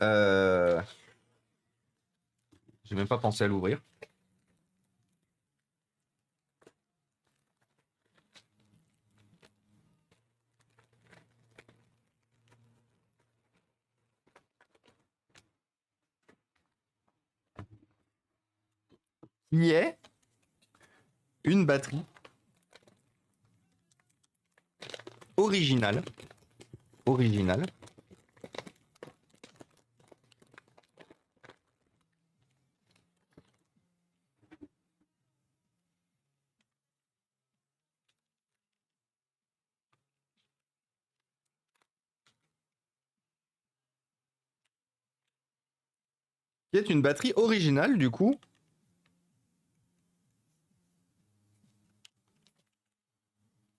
J'ai même pas pensé à l'ouvrir. Qui est une batterie originale. Originale. Qui est une batterie originale du coup.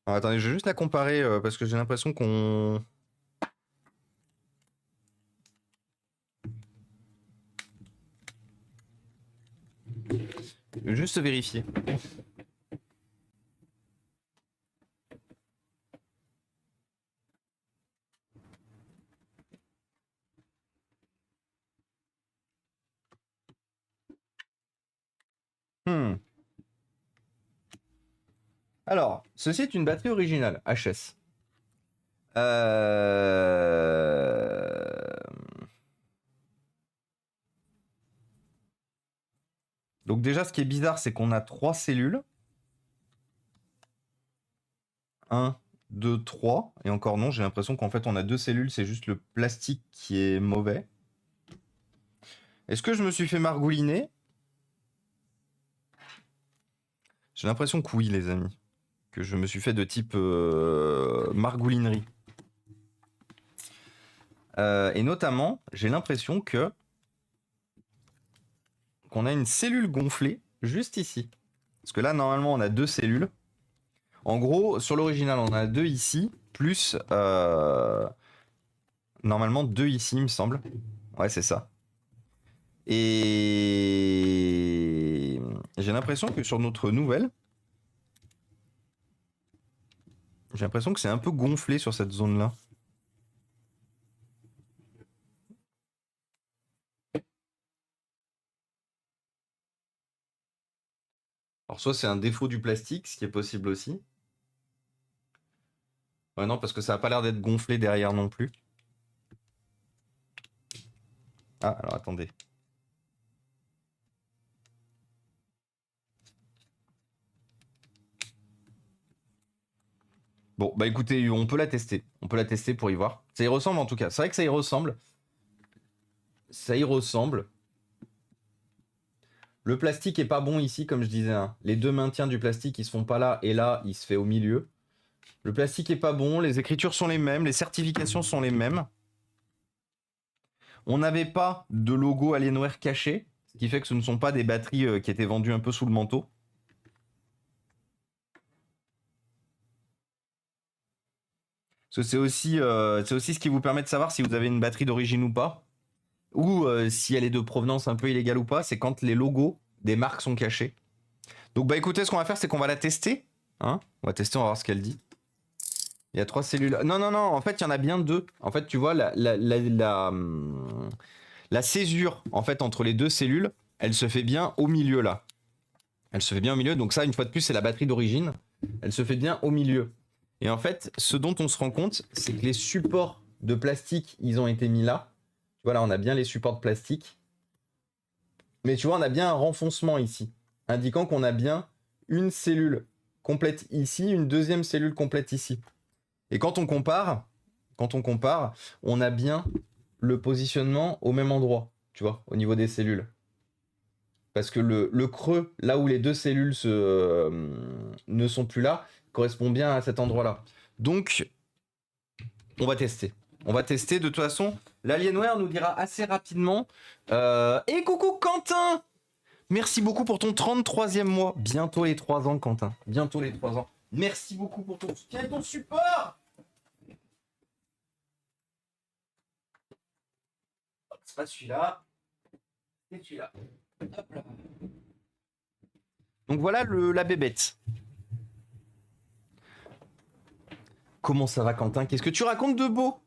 Alors, attendez, je vais juste la comparer parce que j'ai l'impression qu'on... Je vais juste vérifier. Alors, ceci est une batterie originale, HS. Donc déjà, ce qui est bizarre, c'est qu'on a 3 cellules. 1, 2, 3. Et encore non, j'ai l'impression qu'en fait, on a 2 cellules, c'est juste le plastique qui est mauvais. Est-ce que je me suis fait margouliner? J'ai l'impression que oui, les amis. Que je me suis fait de type margoulinerie. Et notamment, j'ai l'impression qu'on a une cellule gonflée juste ici. Parce que là, normalement, on a 2 cellules. En gros, sur l'original, on en a 2 ici, plus normalement 2 ici, il me semble. Ouais, c'est ça. Et j'ai l'impression que sur notre nouvelle, j'ai l'impression que c'est un peu gonflé sur cette zone-là. Alors soit c'est un défaut du plastique, ce qui est possible aussi. Ouais, non, parce que ça n'a pas l'air d'être gonflé derrière non plus. Ah, alors attendez. Bon, bah écoutez, on peut la tester. On peut la tester pour y voir. Ça y ressemble en tout cas. C'est vrai que ça y ressemble. Ça y ressemble. Le plastique est pas bon ici, comme je disais. Hein. Les 2 maintiens du plastique, ils se font pas là et là, il se fait au milieu. Le plastique est pas bon, les écritures sont les mêmes, les certifications sont les mêmes. On n'avait pas de logo Alienware caché, ce qui fait que ce ne sont pas des batteries qui étaient vendues un peu sous le manteau. C'est aussi ce qui vous permet de savoir si vous avez une batterie d'origine ou pas, ou si elle est de provenance un peu illégale ou pas, c'est quand les logos des marques sont cachés. Donc bah écoutez, ce qu'on va faire, c'est qu'on va la tester. Hein, on va tester, on va voir ce qu'elle dit. Il y a 3 cellules. Non, non, non, en fait, il y en a bien 2. En fait, tu vois, la césure en fait, entre les 2 cellules, elle se fait bien au milieu là. Elle se fait bien au milieu. Donc ça, une fois de plus, c'est la batterie d'origine. Elle se fait bien au milieu. Et en fait, ce dont on se rend compte, c'est que les supports de plastique, ils ont été mis là. Tu vois, là, on a bien les supports de plastique. Mais tu vois, on a bien un renfoncement ici, indiquant qu'on a bien une cellule complète ici, une deuxième cellule complète ici. Et quand on compare, on a bien le positionnement au même endroit, tu vois, au niveau des cellules. Parce que le creux, là où les 2 cellules ne sont plus là, correspond bien à cet endroit-là. Donc, on va tester. On va tester. De toute façon, l'Alienware nous dira assez rapidement. Et coucou Quentin! Merci beaucoup pour ton 33e mois. Bientôt les 3 ans, Quentin. Bientôt les 3 ans. Merci beaucoup pour ton soutien et ton support! C'est pas celui-là. C'est celui-là. Hop là. Donc voilà la bébête. Comment ça va, Quentin? Qu'est-ce que tu racontes de beau?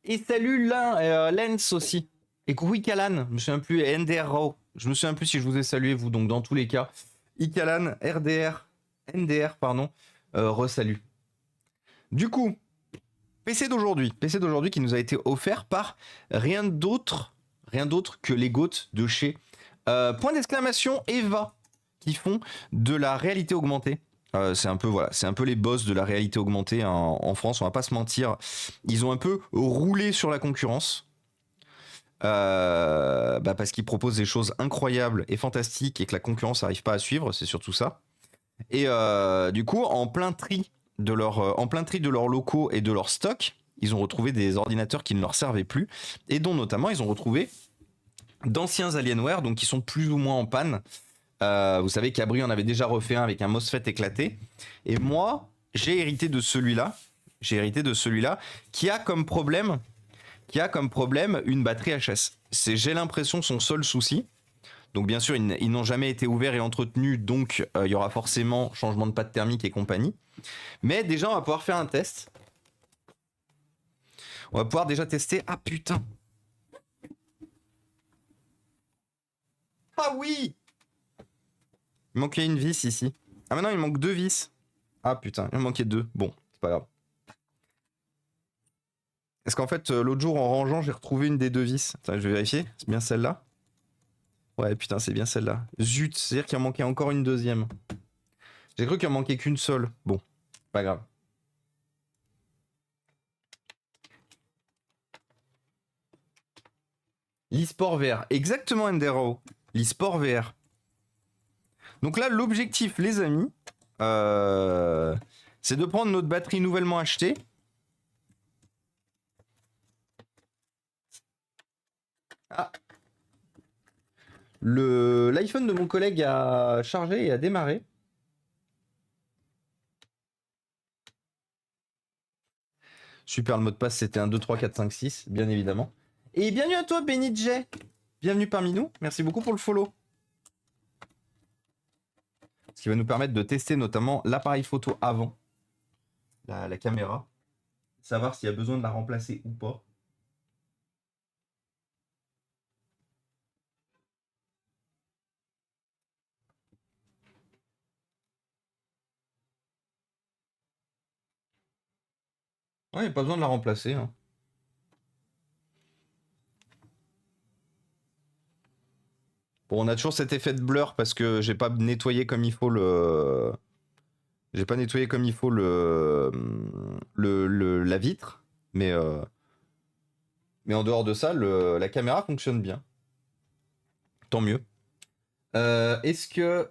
Et salut Lens aussi. Et Ikalan, je me souviens plus, et NDR Raw. Je me souviens plus si je vous ai salué, vous, donc dans tous les cas. Ikalan, NDR, pardon, resalut. Du coup, PC d'aujourd'hui qui nous a été offert par rien d'autre que les GOAT de chez point d'exclamation Eva, qui font de la réalité augmentée. C'est un peu voilà, c'est un peu les boss de la réalité augmentée en France, on va pas se mentir. Ils ont un peu roulé sur la concurrence. Parce qu'ils proposent des choses incroyables et fantastiques et que la concurrence n'arrive pas à suivre, c'est surtout ça. Et du coup, en plein tri de leurs locaux et de leur stock, ils ont retrouvé des ordinateurs qui ne leur servaient plus et dont notamment ils ont retrouvé d'anciens Alienware, donc qui sont plus ou moins en panne. Vous savez qu'Abri en avait déjà refait un avec un MOSFET éclaté. Et moi, j'ai hérité de celui-là. Qui a comme problème une batterie HS. J'ai l'impression, son seul souci. Donc bien sûr, ils n'ont jamais été ouverts et entretenus, donc il y aura forcément changement de pâte thermique et compagnie. Mais déjà, on va pouvoir faire un test. On va pouvoir déjà tester. Ah putain. Ah oui. Il manquait une vis ici. Ah maintenant, il manque 2 vis. Ah putain, il en manquait 2. Bon, c'est pas grave. Est-ce qu'en fait, l'autre jour, en rangeant, j'ai retrouvé une des 2 vis. Attends, je vais vérifier. C'est bien celle-là? Ouais, putain, c'est bien celle-là. Zut, c'est-à-dire qu'il en manquait encore une deuxième. J'ai cru qu'il en manquait qu'une seule. Bon, pas grave. L'e-sport VR. Exactement, Endero. L'e-sport VR. Donc là, l'objectif, les amis, c'est de prendre notre batterie nouvellement achetée. Ah. L'iPhone de mon collègue a chargé et a démarré. Super, le mot de passe, c'était un 2, 3, 4, 5, 6, bien évidemment. Et bienvenue à toi, Benny J. Bienvenue parmi nous. Merci beaucoup pour le follow. Ce qui va nous permettre de tester notamment l'appareil photo avant, la caméra. Savoir s'il y a besoin de la remplacer ou pas. Ouais, il n'y a pas besoin de la remplacer. Hein. Bon, on a toujours cet effet de blur parce que j'ai pas nettoyé comme il faut le. J'ai pas nettoyé comme il faut la vitre, mais en dehors de ça, la caméra fonctionne bien. Tant mieux. Est-ce que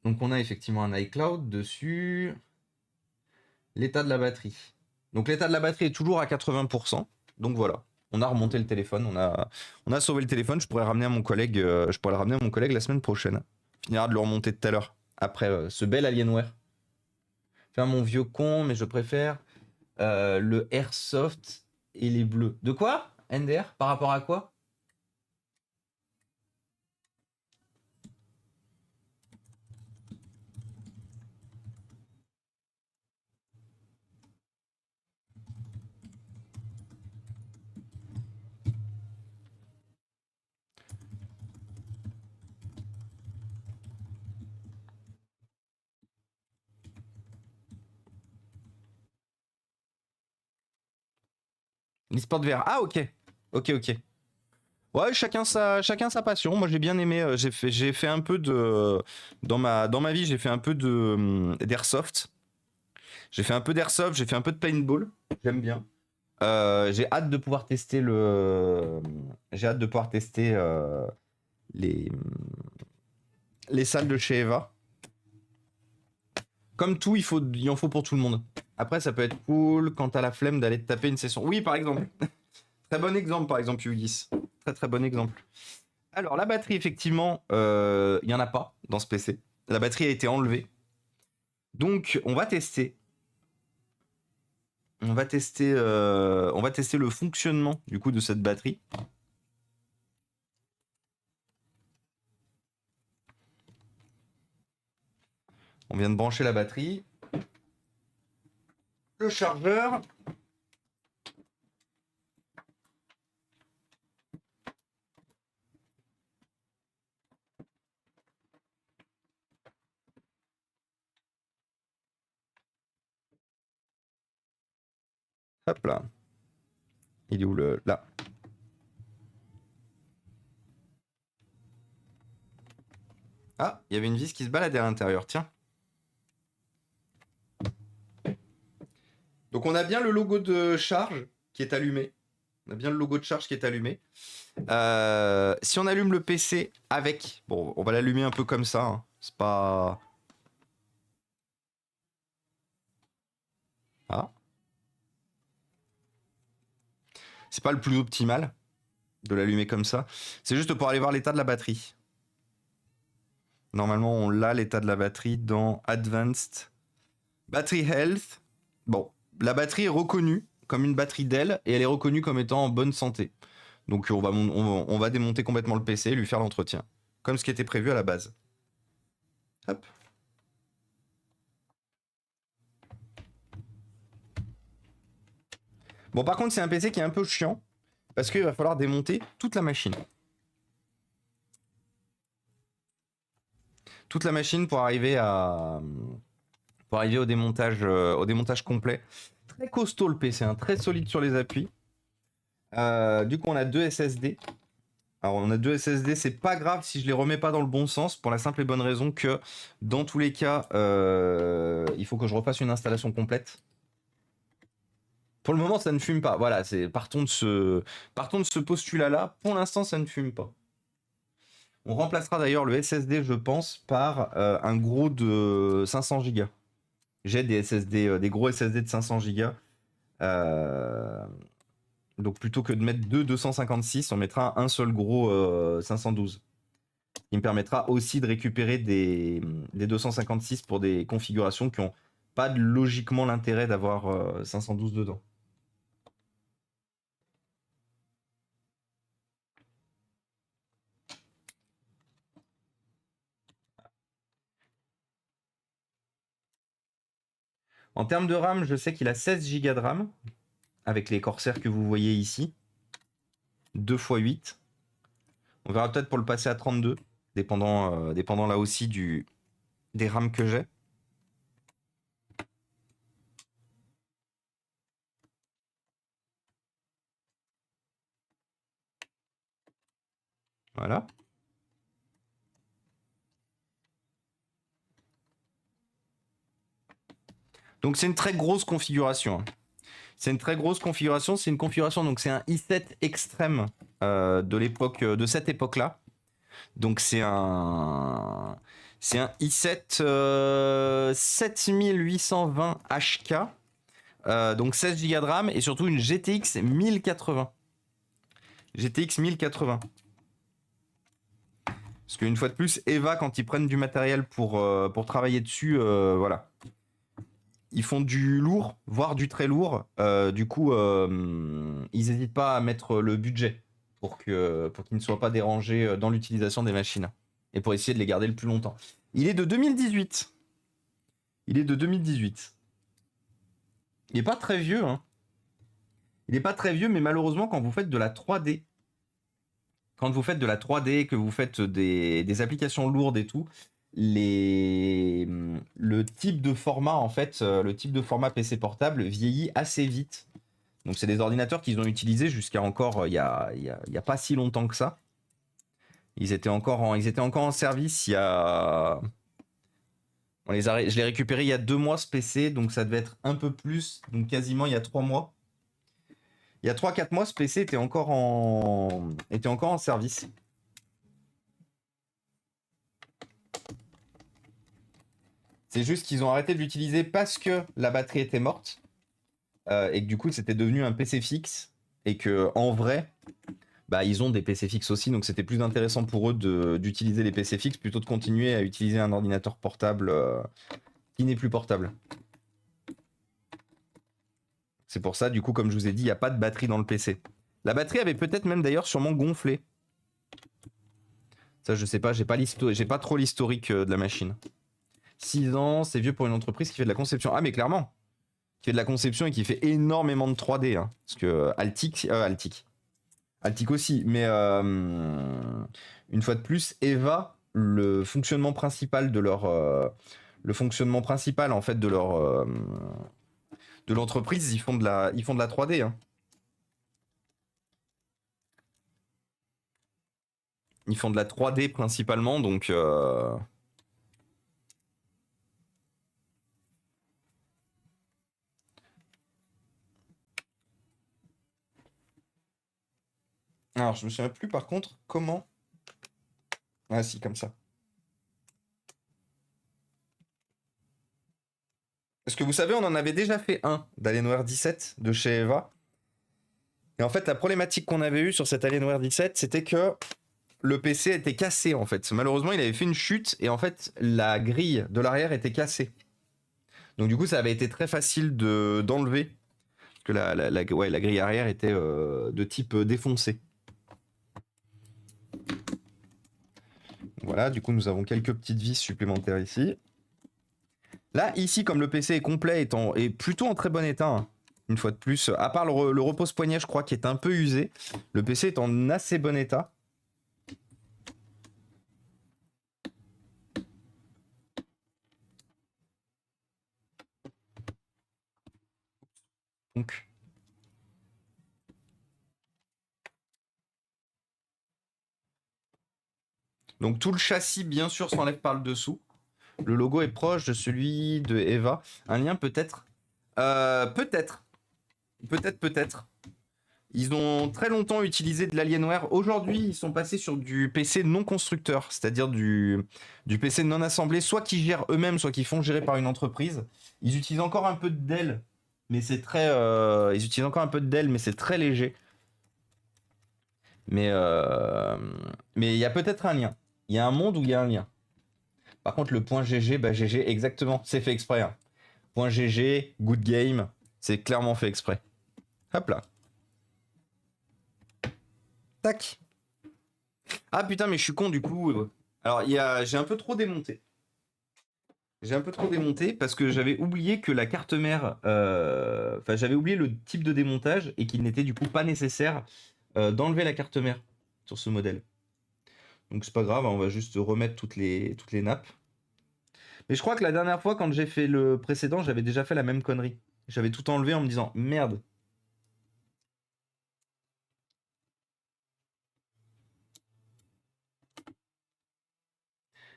donc on a effectivement un iCloud dessus. L'état de la batterie. Donc l'état de la batterie est toujours à 80%. Donc voilà, on a remonté le téléphone, on a sauvé le téléphone. Je pourrais le ramener à mon collègue la semaine prochaine. On finira de le remonter tout à l'heure après ce bel Alienware. Faire mon vieux con, mais je préfère le Airsoft et les bleus. De quoi, NDR? Par rapport à quoi? L'e-sport VR. Ah ok. Ok. Ouais, chacun sa passion. Moi, j'ai bien aimé. J'ai fait un peu de dans ma vie, j'ai fait un peu de d'airsoft. J'ai fait un peu d'airsoft, j'ai fait un peu de paintball. J'aime bien. J'ai hâte de pouvoir tester les salles de chez Eva. Comme tout, il en faut pour tout le monde. Après, ça peut être cool quand t'as la flemme d'aller te taper une session. Oui, par exemple. Très bon exemple, par exemple, Ulysse. Très bon exemple. Alors, la batterie, effectivement, il n'y en a pas dans ce PC. La batterie a été enlevée. Donc, on va tester. On va tester le fonctionnement du coup de cette batterie. On vient de brancher la batterie. Le chargeur. Hop là. Il est où le... Là. Ah, il y avait une vis qui se baladait à l'intérieur, tiens. Donc on a bien le logo de charge qui est allumé. On a bien le logo de charge qui est allumé. Si on allume le PC avec... Bon, on va l'allumer un peu comme ça. Hein. C'est pas... Ah. C'est pas le plus optimal de l'allumer comme ça. C'est juste pour aller voir l'état de la batterie. Normalement, on l'a l'état de la batterie dans Advanced Battery Health. Bon, la batterie est reconnue comme une batterie Dell et elle est reconnue comme étant en bonne santé. Donc on va démonter complètement le PC et lui faire l'entretien. Comme ce qui était prévu à la base. Hop. Bon, par contre, c'est un PC qui est un peu chiant parce qu'il va falloir démonter toute la machine. Toute la machine pour arriver au démontage complet. Très costaud le PC, hein, très solide sur les appuis. Du coup, on a 2 SSD. Alors, on a 2 SSD, c'est pas grave si je les remets pas dans le bon sens, pour la simple et bonne raison que, dans tous les cas, il faut que je refasse une installation complète. Pour le moment, ça ne fume pas. Voilà, partons de ce postulat-là. Pour l'instant, ça ne fume pas. On remplacera d'ailleurs le SSD, je pense, par un gros de 500 Go. J'ai des SSD, des gros SSD de 500 Go. Donc plutôt que de mettre 256, on mettra un seul gros 512. Il me permettra aussi de récupérer des 256 pour des configurations qui n'ont pas logiquement l'intérêt d'avoir 512 dedans. En termes de RAM, je sais qu'il a 16 Go de RAM, avec les Corsair que vous voyez ici. 2 x 8. On verra peut-être pour le passer à 32, dépendant là aussi des RAM que j'ai. Voilà. Donc c'est une très grosse configuration. C'est une très grosse configuration. C'est une configuration, donc c'est un i7 extrême de cette époque-là. Donc c'est un i7 7820 HK. Donc 16 Go de RAM et surtout une GTX 1080. GTX 1080. Parce qu'une fois de plus, Eva, quand ils prennent du matériel pour travailler dessus, voilà. Ils font du lourd, voire du très lourd. Du coup, ils n'hésitent pas à mettre le budget pour qu'ils ne soient pas dérangés dans l'utilisation des machines. Et pour essayer de les garder le plus longtemps. Il est de 2018. Il est de 2018. Il n'est pas très vieux, hein. Il n'est pas très vieux, mais malheureusement, quand vous faites de la 3D, que vous faites des applications lourdes et tout, le type de format, en fait, le type de format PC portable vieillit assez vite. Donc c'est des ordinateurs qu'ils ont utilisés jusqu'à encore il y a pas si longtemps que ça. Ils étaient encore en service il y a... je l'ai récupéré il y a 2 mois ce PC, donc ça devait être un peu plus, donc quasiment il y a 3 mois. Il y a 3-4 mois, ce PC était encore en service. C'est juste qu'ils ont arrêté de l'utiliser parce que la batterie était morte. Et que du coup, c'était devenu un PC fixe. Et que en vrai, bah, ils ont des PC fixes aussi. Donc c'était plus intéressant pour eux d'utiliser les PC fixes plutôt de continuer à utiliser un ordinateur portable qui n'est plus portable. C'est pour ça, du coup, comme je vous ai dit, il n'y a pas de batterie dans le PC. La batterie avait peut-être même d'ailleurs sûrement gonflé. Ça, je sais pas, j'ai pas trop l'historique de la machine. 6 ans, c'est vieux pour une entreprise qui fait de la conception. Ah, mais clairement, qui fait de la conception et qui fait énormément de 3D. Hein. Parce que Altic aussi. Mais une fois de plus, Eva, le fonctionnement principal en fait de de l'entreprise, ils font de la 3D. Hein. Ils font de la 3D principalement, donc... Alors, je me souviens plus par contre comment... Ah si, comme ça. Parce que vous savez, on en avait déjà fait un d'Alienware 17 de chez Eva. Et en fait, la problématique qu'on avait eue sur cet Alienware 17, c'était que le PC était cassé en fait. Malheureusement, il avait fait une chute et en fait, la grille de l'arrière était cassée. Donc du coup, ça avait été très facile d'enlever. Parce que la grille arrière était de type défoncé. Voilà, du coup, nous avons quelques petites vis supplémentaires ici. Là, ici, comme le PC est complet et plutôt en très bon état, hein, une fois de plus, à part le repose-poignet, je crois, qui est un peu usé, le PC est en assez bon état. Donc tout le châssis, bien sûr, s'enlève par le dessous. Le logo est proche de celui de Eva. Un lien peut-être Peut-être. Peut-être. Ils ont très longtemps utilisé de l'Alienware. Aujourd'hui, ils sont passés sur du PC non constructeur, c'est-à-dire du PC non assemblé, soit qu'ils gèrent eux-mêmes, soit qu'ils font gérer par une entreprise. Ils utilisent encore un peu de Dell, mais c'est très... ils utilisent encore un peu de Dell, mais c'est très léger. Mais il y a peut-être un lien. Il y a un monde où il y a un lien. Par contre, le point GG, bah GG, exactement, c'est fait exprès. Hein. Point GG, good game, c'est clairement fait exprès. Hop là. Tac. Ah putain, mais je suis con du coup. Alors, j'ai un peu trop démonté. J'ai un peu trop démonté parce que j'avais oublié que la carte mère... Enfin, j'avais oublié le type de démontage et qu'il n'était du coup pas nécessaire d'enlever la carte mère sur ce modèle. Donc c'est pas grave, on va juste remettre toutes les nappes. Mais je crois que la dernière fois, quand j'ai fait le précédent, j'avais déjà fait la même connerie. J'avais tout enlevé en me disant merde.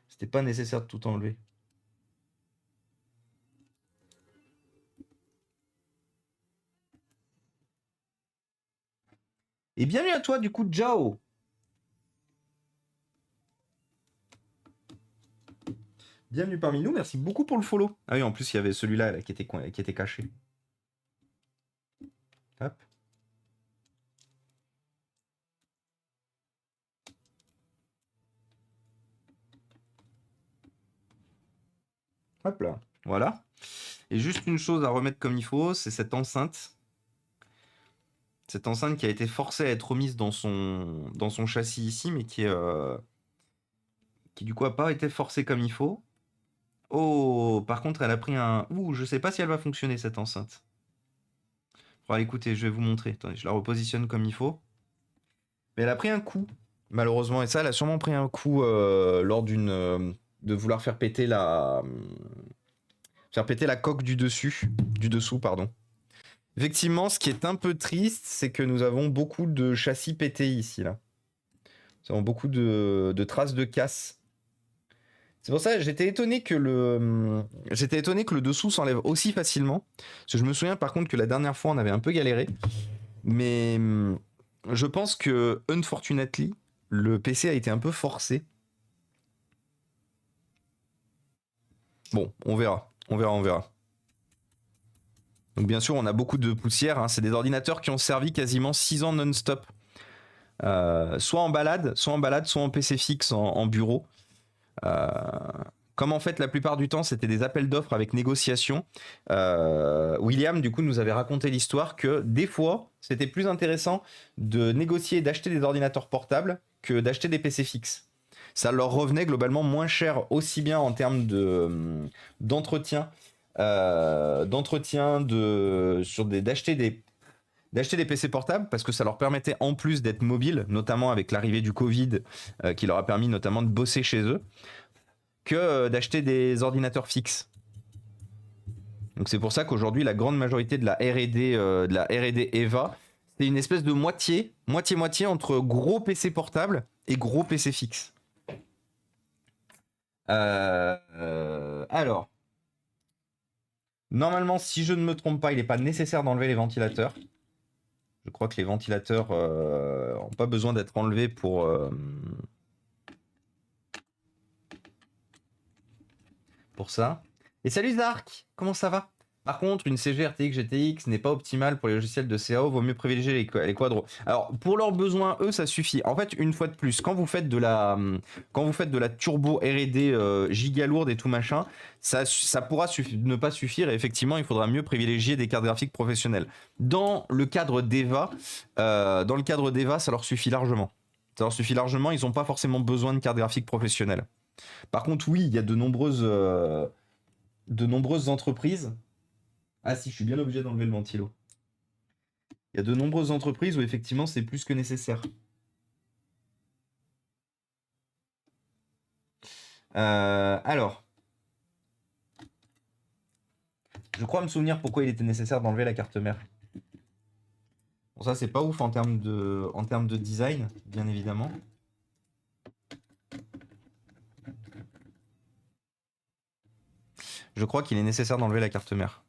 C'était pas nécessaire de tout enlever. Et bienvenue à toi, du coup, Jao. Bienvenue parmi nous, merci beaucoup pour le follow. Ah oui, en plus, il y avait celui-là là, qui était caché. Hop. Hop là, voilà. Et juste une chose à remettre comme il faut, c'est cette enceinte. Cette enceinte qui a été forcée à être remise dans son châssis ici, mais qui du coup a pas été forcée comme il faut. Oh, par contre, elle a pris un... Ouh, je sais pas si elle va fonctionner cette enceinte. Bon, écoutez, je vais vous montrer. Attendez, je la repositionne comme il faut. Mais elle a pris un coup, malheureusement. Et ça, elle a sûrement pris un coup lors de vouloir faire péter la coque du dessous, pardon. Effectivement, ce qui est un peu triste, c'est que nous avons beaucoup de châssis pétés ici, là. Nous avons beaucoup de traces de casse. C'est pour ça que j'étais étonné que le dessous s'enlève aussi facilement. Parce que je me souviens par contre que la dernière fois, on avait un peu galéré. Mais je pense que, unfortunately, le PC a été un peu forcé. Bon, on verra. Donc bien sûr, on a beaucoup de poussière. Hein. C'est des ordinateurs qui ont servi quasiment 6 ans non-stop. Soit en balade, soit en PC fixe, en bureau. Comme en fait la plupart du temps c'était des appels d'offres avec négociation, William du coup nous avait raconté l'histoire que des fois c'était plus intéressant de négocier et d'acheter des ordinateurs portables que d'acheter des PC fixes. Ça leur revenait globalement moins cher aussi bien en termes d'entretien, d'acheter des PC portables parce que ça leur permettait en plus d'être mobiles, notamment avec l'arrivée du Covid qui leur a permis notamment de bosser chez eux, que d'acheter des ordinateurs fixes. Donc c'est pour ça qu'aujourd'hui, la grande majorité de la R&D EVA, c'est une espèce de moitié-moitié entre gros PC portable et gros PC fixe. Alors, normalement, si je ne me trompe pas, il n'est pas nécessaire d'enlever les ventilateurs. Je crois que les ventilateurs n'ont pas besoin d'être enlevés pour ça. Et salut Zark, comment ça va? Par contre, une CG RTX GTX n'est pas optimale pour les logiciels de CAO, vaut mieux privilégier les quadros. Alors, pour leurs besoins, eux, ça suffit. En fait, une fois de plus, quand vous faites de la turbo R&D giga lourde et tout machin, ça pourra ne pas suffire et effectivement, il faudra mieux privilégier des cartes graphiques professionnelles. Dans le cadre d'EVA, ça leur suffit largement. Ça leur suffit largement, ils n'ont pas forcément besoin de cartes graphiques professionnelles. Par contre, oui, il y a de nombreuses entreprises. Ah si, je suis bien obligé d'enlever le ventilo. Il y a de nombreuses entreprises où effectivement c'est plus que nécessaire. Alors. Je crois me souvenir pourquoi il était nécessaire d'enlever la carte mère. Bon, ça c'est pas ouf en termes de design, bien évidemment. Je crois qu'il est nécessaire d'enlever la carte mère.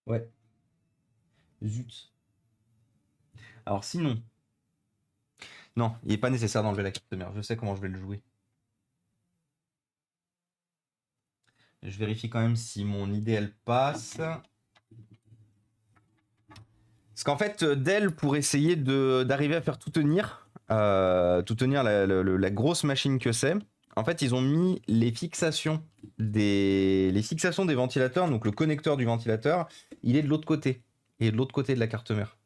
Ouais. Zut. Alors sinon... Non, il n'est pas nécessaire d'enlever la carte mère. Je sais comment je vais le jouer. Je vérifie quand même si mon idée elle passe. Parce qu'en fait, Dell, pour essayer d'arriver à faire tout tenir la grosse machine que c'est, en fait, ils ont mis les fixations des ventilateurs, donc le connecteur du ventilateur, il est de l'autre côté. Il est de l'autre côté de la carte mère.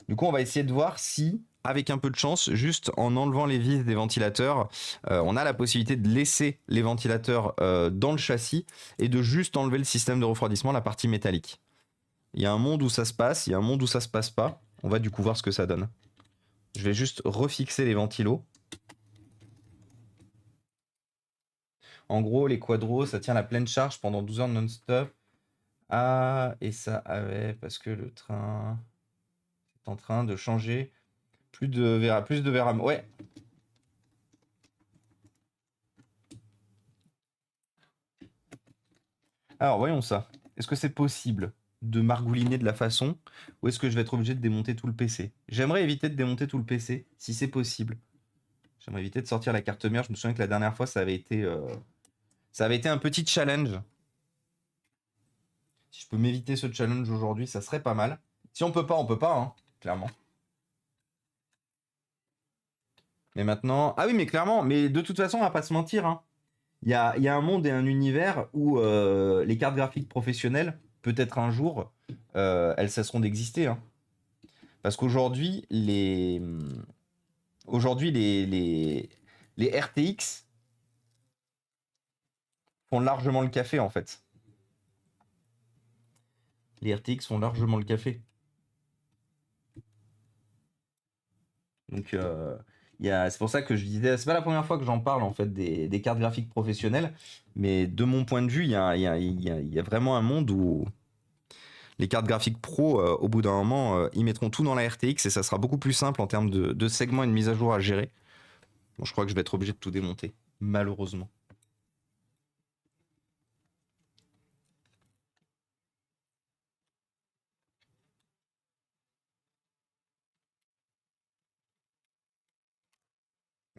Du coup, on va essayer de voir si, avec un peu de chance, juste en enlevant les vis des ventilateurs, on a la possibilité de laisser les ventilateurs dans le châssis et de juste enlever le système de refroidissement, la partie métallique. Il y a un monde où ça se passe, il y a un monde où ça se passe pas. On va du coup voir ce que ça donne. Je vais juste refixer les ventilos. En gros, les quadros, ça tient la pleine charge pendant 12 heures non-stop. Ah, et ça avait, parce que le train est en train de changer. Plus de VRAM. Ouais. Alors, voyons ça. Est-ce que c'est possible de margouliner de la façon, ou est-ce que je vais être obligé de démonter tout le PC? J'aimerais éviter de démonter tout le PC, si c'est possible. J'aimerais éviter de sortir la carte mère. Je me souviens que la dernière fois, ça avait été un petit challenge. Si je peux m'éviter ce challenge aujourd'hui, ça serait pas mal. Si on peut pas, hein, clairement. Mais maintenant... Ah oui, mais clairement, mais de toute façon, on va pas se mentir, hein. Il y a un monde et un univers où les cartes graphiques professionnelles, peut-être un jour, elles cesseront d'exister, hein. Parce qu'aujourd'hui, les RTX font largement le café, en fait. Les RTX font largement le café. Donc, c'est pour ça que je disais, c'est pas la première fois que j'en parle, en fait, des cartes graphiques professionnelles. Mais de mon point de vue, il y a vraiment un monde où les cartes graphiques pro, au bout d'un moment, ils mettront tout dans la RTX et ça sera beaucoup plus simple en termes de segments et de mise à jour à gérer. Bon, je crois que je vais être obligé de tout démonter, malheureusement.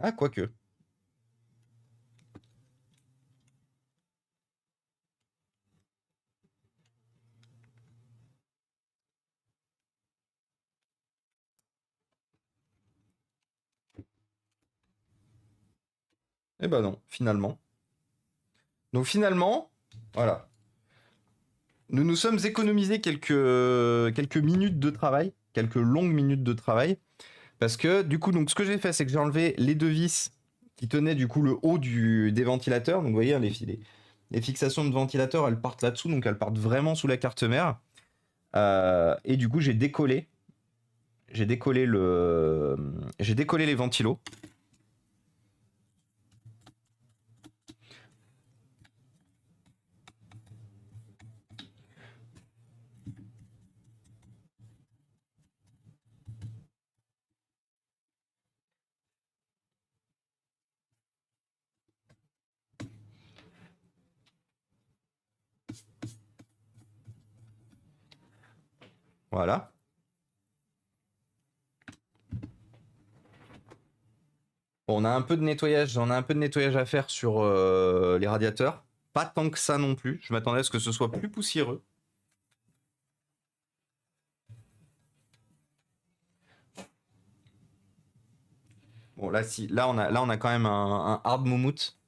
Ah, quoique. Eh ben non, finalement. Donc finalement, voilà. Nous nous sommes économisés quelques minutes de travail, quelques longues minutes de travail. Parce que du coup, donc, ce que j'ai fait, c'est que j'ai enlevé les deux vis qui tenaient du coup le haut des ventilateurs. Donc vous voyez, hein, les fixations de ventilateurs, elles partent là-dessous, donc elles partent vraiment sous la carte mère. Et du coup, j'ai décollé les ventilos. Voilà. Bon, on a un peu de nettoyage, on a un peu de nettoyage à faire sur les radiateurs. Pas tant que ça non plus. Je m'attendais à ce que ce soit plus poussiéreux. Bon, là, si, là, on a quand même un hard moumoute.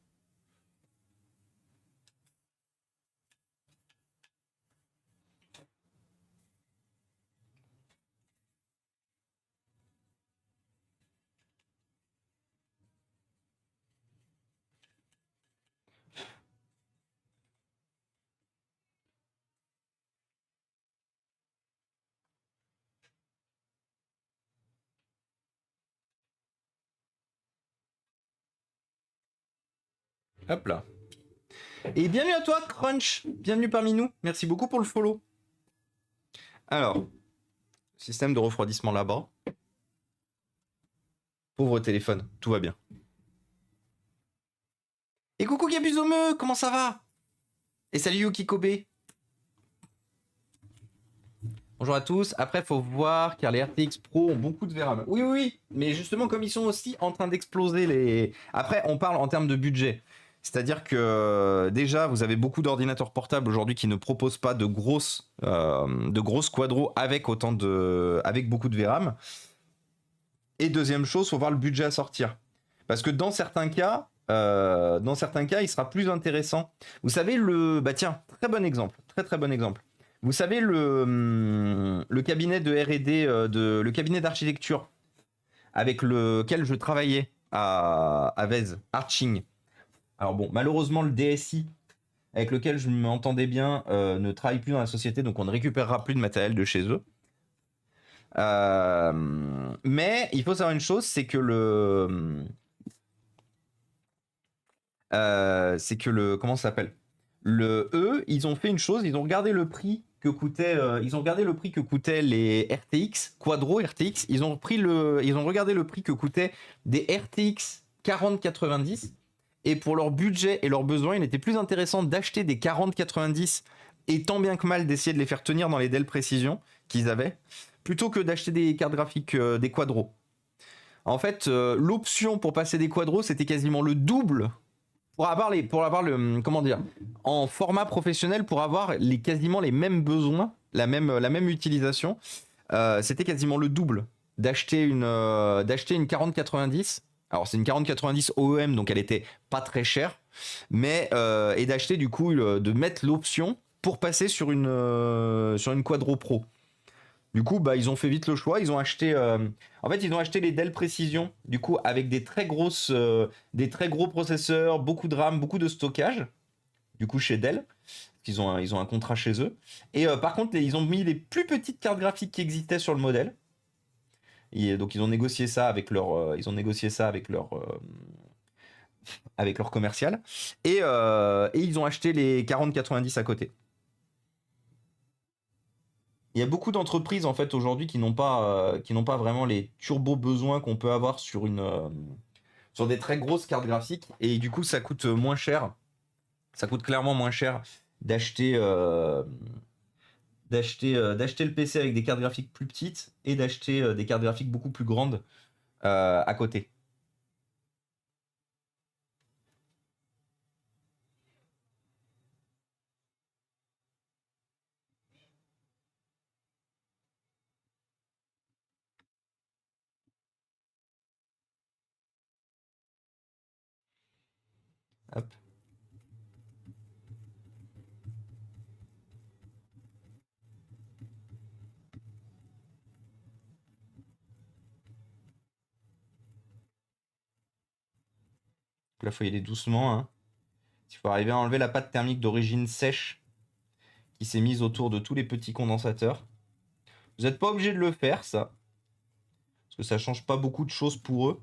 Hop là. Et bienvenue à toi, Crunch. Bienvenue parmi nous. Merci beaucoup pour le follow. Alors, système de refroidissement là-bas. Pauvre téléphone, tout va bien. Et coucou Gabuzomeux, comment ça va? Et salut Yuki Kobe. Bonjour à tous. Après, faut voir car les RTX Pro ont beaucoup de VRAM. Oui, oui, oui. Mais justement, comme ils sont aussi en train d'exploser les. Après, on parle en termes de budget. C'est-à-dire que déjà, vous avez beaucoup d'ordinateurs portables aujourd'hui qui ne proposent pas de grosses quadros avec avec beaucoup de VRAM. Et deuxième chose, faut voir le budget à sortir. Parce que dans certains cas, il sera plus intéressant. Vous savez bah tiens, très bon exemple, très très bon exemple. Vous savez le cabinet de R&D, le cabinet d'architecture avec lequel je travaillais à Vez, Arching. Alors bon, malheureusement le DSI avec lequel je m'entendais bien ne travaille plus dans la société, donc on ne récupérera plus de matériel de chez eux. Mais il faut savoir une chose, c'est que comment ça s'appelle? Ils ont fait une chose, ils ont regardé le prix que coûtaient les RTX Quadro RTX. Ils ont regardé le prix que coûtaient des RTX 4090. Et pour leur budget et leurs besoins, il était plus intéressant d'acheter des 4090 et tant bien que mal d'essayer de les faire tenir dans les Dell Precision qu'ils avaient, plutôt que d'acheter des cartes graphiques des Quadro. En fait, l'option pour passer des Quadros, c'était quasiment le double comment dire, en format professionnel, pour avoir quasiment les mêmes besoins, la même utilisation, c'était quasiment le double d'acheter une 4090. Alors c'est une 4090 OEM, donc elle était pas très chère, mais et d'acheter du coup de mettre l'option pour passer sur une Quadro Pro. Du coup, bah, ils ont fait vite le choix. En fait, ils ont acheté les Dell Precision, du coup, avec des très gros processeurs, beaucoup de RAM, beaucoup de stockage, du coup, chez Dell. Ils ont un contrat chez eux. Et par contre, ils ont mis les plus petites cartes graphiques qui existaient sur le modèle. Et donc, ils ont négocié ça avec leur commercial. Et ils ont acheté les 4090 à côté. Il y a beaucoup d'entreprises en fait aujourd'hui qui n'ont pas vraiment les turbo besoins qu'on peut avoir sur des très grosses cartes graphiques, et du coup ça coûte moins cher. Ça coûte clairement moins cher d'acheter d'acheter le PC avec des cartes graphiques plus petites et d'acheter des cartes graphiques beaucoup plus grandes à côté. Hop. Là faut y aller doucement, hein. Il faut arriver à enlever la pâte thermique d'origine sèche qui s'est mise autour de tous les petits condensateurs. Vous n'êtes pas obligé de le faire, ça, parce que ça change pas beaucoup de choses pour eux.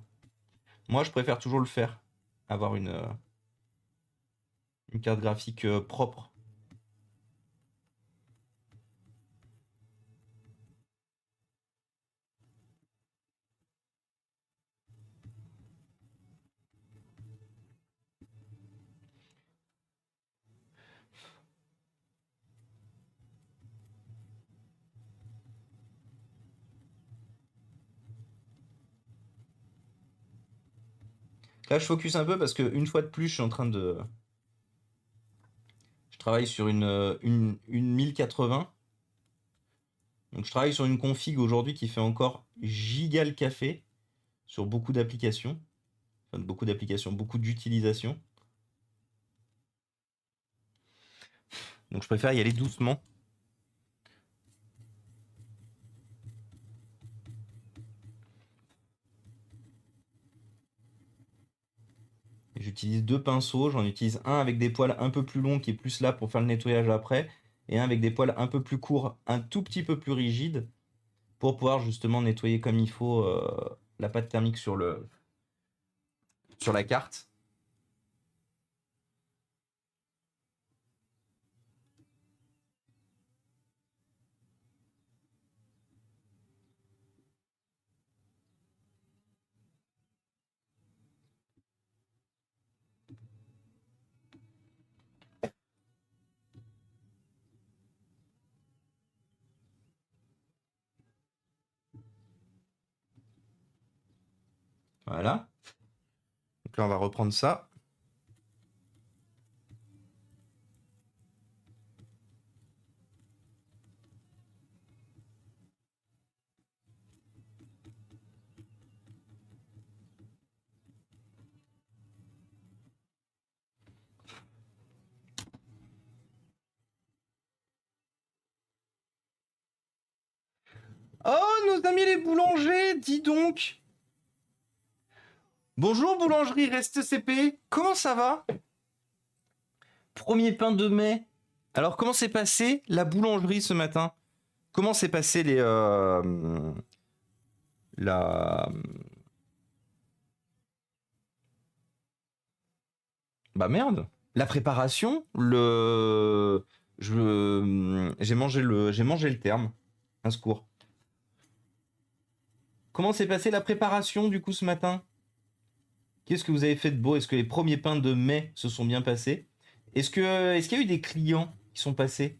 Moi, je préfère toujours le faire. Avoir une carte graphique propre. Là, je focus un peu parce que une fois de plus, je suis en train de... Je travaille sur une 1080. Donc je travaille sur une config aujourd'hui qui fait encore giga le café sur beaucoup d'applications. Enfin, beaucoup d'applications, beaucoup d'utilisation. Donc je préfère y aller doucement. J'utilise deux pinceaux, j'en utilise un avec des poils un peu plus longs qui est plus là pour faire le nettoyage après, et un avec des poils un peu plus courts, un tout petit peu plus rigides, pour pouvoir justement nettoyer comme il faut la pâte thermique sur la carte. Voilà. Donc là, on va reprendre ça. Oh, nos amis les boulangers, dis donc. Bonjour boulangerie Reste CP, comment ça va? Premier pain de mai. Alors comment s'est passé la boulangerie ce matin? Comment s'est passé la... Bah merde. La préparation, j'ai mangé le terme. Un secours. Comment s'est passé la préparation du coup ce matin? Qu'est-ce que vous avez fait de beau? Est-ce que les premiers pains de mai se sont bien passés? Est-ce qu'il y a eu des clients qui sont passés?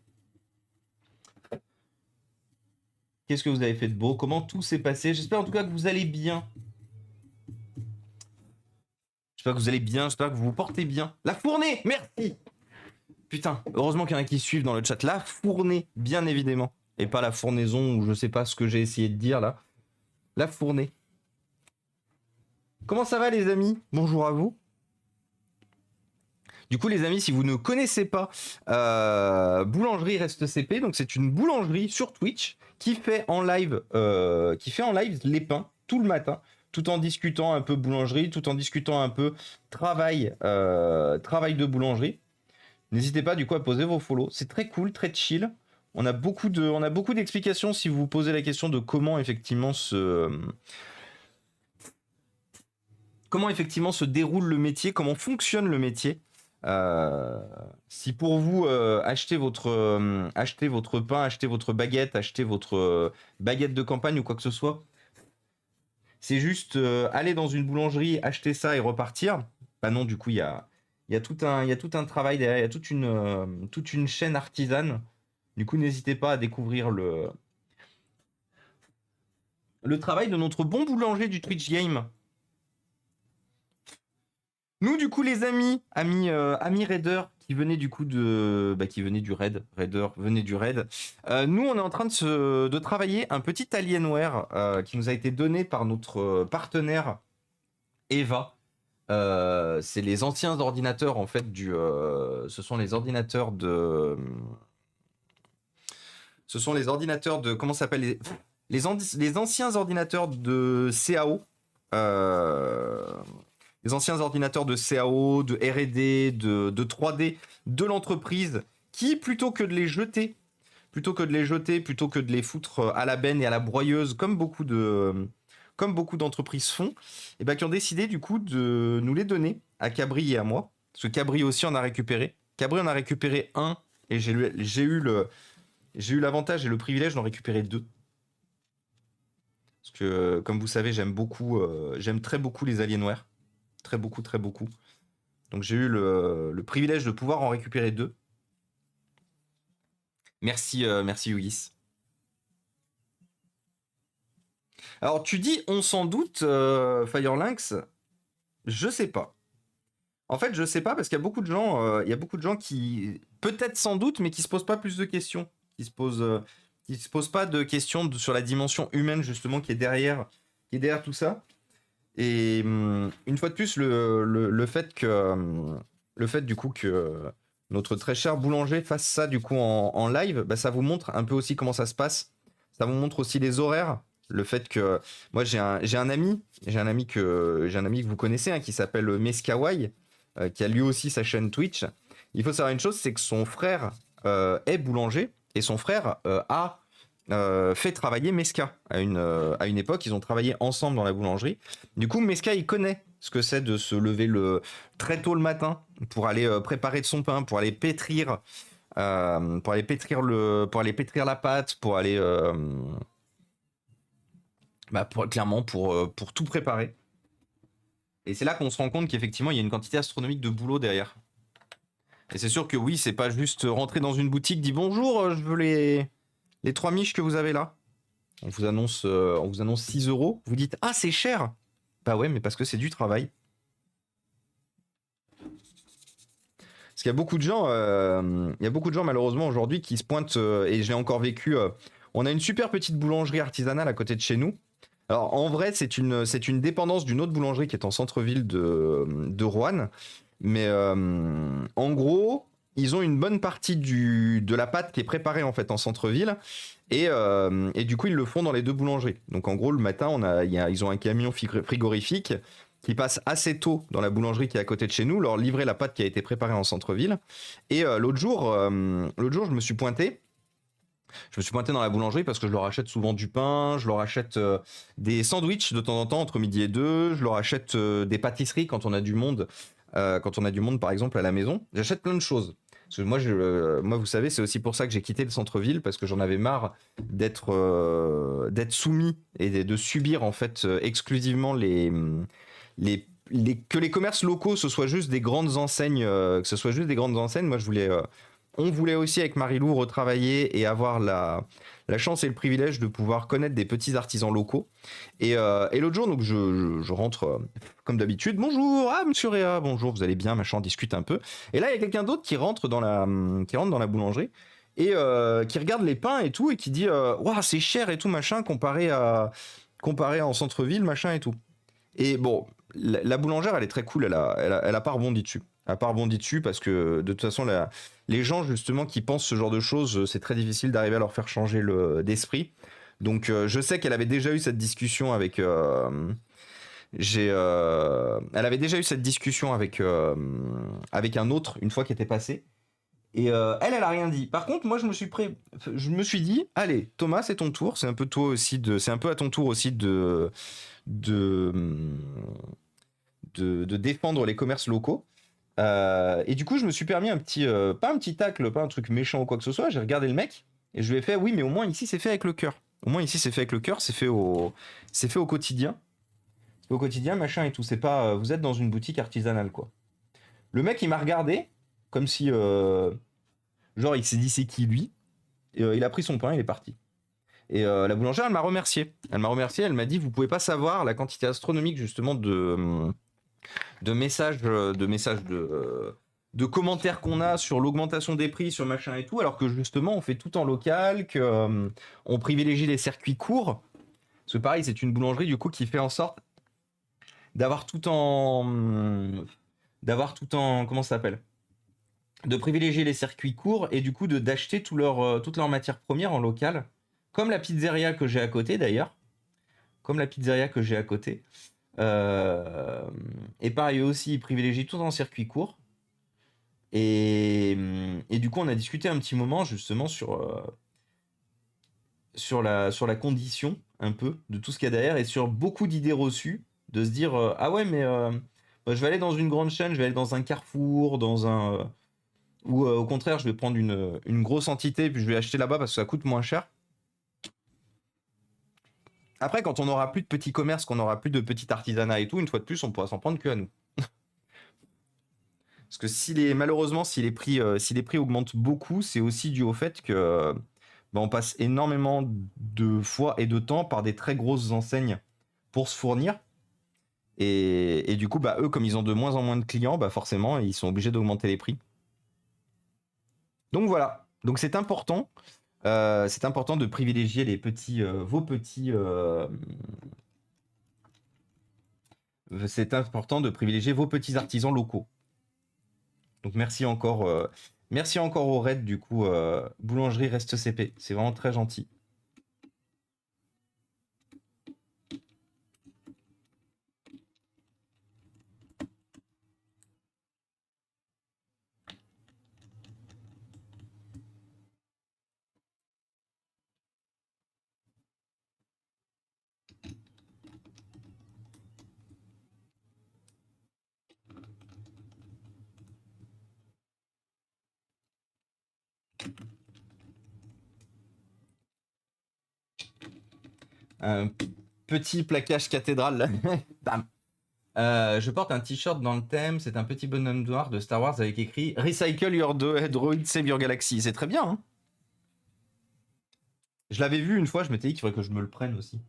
Qu'est-ce que vous avez fait de beau? Comment tout s'est passé? J'espère en tout cas que vous allez bien. J'espère que vous allez bien, j'espère que vous vous portez bien. La fournée, merci. Putain, heureusement qu'il y en a qui suivent dans le chat. La fournée, bien évidemment. Et pas la fournaison ou je sais pas ce que j'ai essayé de dire là. La fournée. Comment ça va les amis? Bonjour à vous. Du coup les amis, si vous ne connaissez pas Boulangerie Reste CP, donc c'est une boulangerie sur Twitch qui fait en live les pains tout le matin, tout en discutant un peu boulangerie, tout en discutant un peu travail de boulangerie. N'hésitez pas du coup à poser vos follow, c'est très cool, très chill. On a beaucoup d'explications si vous vous posez la question de comment effectivement se déroule le métier, comment fonctionne le métier. Si pour vous acheter votre pain, acheter votre baguette, acheter votre baguette de campagne ou quoi que ce soit, c'est juste aller dans une boulangerie, acheter ça et repartir. Bah non, du coup il y a tout un travail derrière, il y a toute une chaîne artisane. Du coup n'hésitez pas à découvrir le travail de notre bon boulanger du Twitch Game. Nous, du coup, les amis raiders qui venaient du coup qui venaient du raid, raider venaient du raid. Nous, on est en train de travailler un petit Alienware qui nous a été donné par notre partenaire Eva. C'est les anciens ordinateurs en fait ce sont les ordinateurs de comment ça s'appelle les anciens ordinateurs de CAO. Les anciens ordinateurs de CAO, de R&D, de 3D de l'entreprise qui, plutôt que de les jeter, plutôt que de les foutre à la benne et à la broyeuse, comme beaucoup d'entreprises font, et ben, qui ont décidé du coup de nous les donner à Cabri et à moi. Parce que Cabri aussi en a récupéré. Cabri en a récupéré un et j'ai eu l'avantage et le privilège d'en récupérer deux. Parce que, comme vous savez, j'aime très beaucoup les Alienware. Très beaucoup, très beaucoup. Donc j'ai eu le privilège de pouvoir en récupérer deux. Merci, merci Yugis. Alors tu dis on s'en doute, Firelynx. Je sais pas. En fait, je sais pas parce qu'il y a beaucoup de gens, qui, peut-être sans doute, mais qui se posent pas plus de questions, qui se posent pas de questions sur la dimension humaine justement qui est derrière tout ça. Et une fois de plus, le fait du coup que notre très cher boulanger fasse ça du coup en live, bah, ça vous montre un peu aussi comment ça se passe. Ça vous montre aussi les horaires. Le fait que moi j'ai un ami que vous connaissez hein, qui s'appelle Meskawai, qui a lui aussi sa chaîne Twitch. Il faut savoir une chose, c'est que son frère est boulanger et son frère a fait travailler Meska à une époque. Ils ont travaillé ensemble dans la boulangerie. Du coup, Meska, il connaît ce que c'est de se lever très tôt le matin pour aller préparer de son pain, pour aller pétrir la pâte, clairement pour tout préparer. Et c'est là qu'on se rend compte qu'effectivement, il y a une quantité astronomique de boulot derrière. Et c'est sûr que oui, c'est pas juste rentrer dans une boutique, dire bonjour, je veux les 3 miches que vous avez là. On vous annonce 6 euros. Vous dites ah c'est cher. Bah ouais, mais parce que c'est du travail. Parce qu'il y a beaucoup de gens, malheureusement aujourd'hui qui se pointent et je l'ai encore vécu. On a une super petite boulangerie artisanale à côté de chez nous. Alors en vrai, c'est une dépendance d'une autre boulangerie qui est en centre-ville de Roanne. Mais en gros, ils ont une bonne partie de la pâte qui est préparée en fait en centre-ville. Et du coup, ils le font dans les deux boulangeries. Donc en gros, le matin, ils ont un camion frigorifique qui passe assez tôt dans la boulangerie qui est à côté de chez nous, leur livrer la pâte qui a été préparée en centre-ville. Et l'autre jour, je me suis pointé. Je me suis pointé dans la boulangerie parce que je leur achète souvent du pain, je leur achète des sandwichs de temps en temps entre midi et deux, je leur achète des pâtisseries quand on a du monde, par exemple à la maison. J'achète plein de choses. Parce que moi, vous savez, c'est aussi pour ça que j'ai quitté le centre-ville parce que j'en avais marre d'être soumis et de subir en fait exclusivement que les commerces locaux ce soit juste des grandes enseignes, que ce soit juste des grandes enseignes. Moi, on voulait aussi avec Marilou retravailler et avoir la chance et le privilège de pouvoir connaître des petits artisans locaux. Et l'autre jour, donc je rentre comme d'habitude. Bonjour, ah monsieur Réa, bonjour, vous allez bien, machin, on discute un peu. Et là, il y a quelqu'un d'autre qui rentre dans la boulangerie et qui regarde les pains et tout et qui dit waouh, c'est cher et tout machin comparé en centre-ville machin et tout. Et bon, la boulangère, elle est très cool, elle a pas rebondi dessus. Elle a pas rebondi dessus parce que de toute façon, les gens justement qui pensent ce genre de choses, c'est très difficile d'arriver à leur faire changer d'esprit. Donc je sais qu'elle avait déjà eu cette discussion avec... elle avait déjà eu cette discussion avec un autre une fois qu'elle était passée. Et elle a rien dit. Par contre, moi, je me suis dit, allez, Thomas, c'est ton tour. C'est un peu à ton tour aussi de, de défendre les commerces locaux. Et du coup, je me suis permis pas un petit tacle, pas un truc méchant ou quoi que ce soit. J'ai regardé le mec et je lui ai fait, oui, mais au moins ici, c'est fait avec le cœur. Au moins ici, c'est fait avec le cœur, c'est fait au quotidien. C'est fait au quotidien, machin et tout. C'est pas, vous êtes dans une boutique artisanale, quoi. Le mec, il m'a regardé comme si, genre, il s'est dit c'est qui lui. Et, il a pris son pain, il est parti. Et la boulangère, elle m'a remercié. Elle m'a dit, vous pouvez pas savoir la quantité astronomique justement de commentaires qu'on a sur l'augmentation des prix, sur machin et tout, alors que justement on fait tout en local, que on privilégie les circuits courts. Parce que pareil, c'est une boulangerie du coup qui fait en sorte d'avoir comment ça s'appelle, de privilégier les circuits courts et du coup d'acheter toutes leurs matières premières en local, comme la pizzeria que j'ai à côté d'ailleurs, comme la pizzeria que j'ai à côté. Et pareil, eux aussi, ils privilégient tout en circuit court. Et du coup, on a discuté un petit moment justement sur la condition un peu de tout ce qu'il y a derrière et sur beaucoup d'idées reçues de se dire ah ouais, mais bah, je vais aller dans une grande chaîne, je vais aller dans un Carrefour, ou au contraire, je vais prendre une grosse entité puis je vais acheter là-bas parce que ça coûte moins cher. Après, quand on n'aura plus de petits commerces, qu'on n'aura plus de petit artisanat et tout, une fois de plus, on pourra s'en prendre que à nous. Parce que malheureusement, si les prix augmentent beaucoup, c'est aussi dû au fait que bah, on passe énormément de fois et de temps par des très grosses enseignes pour se fournir. Et du coup, bah, eux, comme ils ont de moins en moins de clients, bah, forcément, ils sont obligés d'augmenter les prix. Donc voilà. Donc c'est important. C'est important de privilégier les petits, vos petits. C'est important de privilégier vos petits artisans locaux. Donc merci encore au raid du coup. Boulangerie Reste CP. C'est vraiment très gentil. Un petit plaquage cathédrale. Bam. Je porte un t-shirt dans le thème. C'est un petit bonhomme noir de Star Wars avec écrit Recycle your droid, save your galaxy. C'est très bien. Hein, je l'avais vu une fois. Je m'étais dit qu'il faudrait que je me le prenne aussi.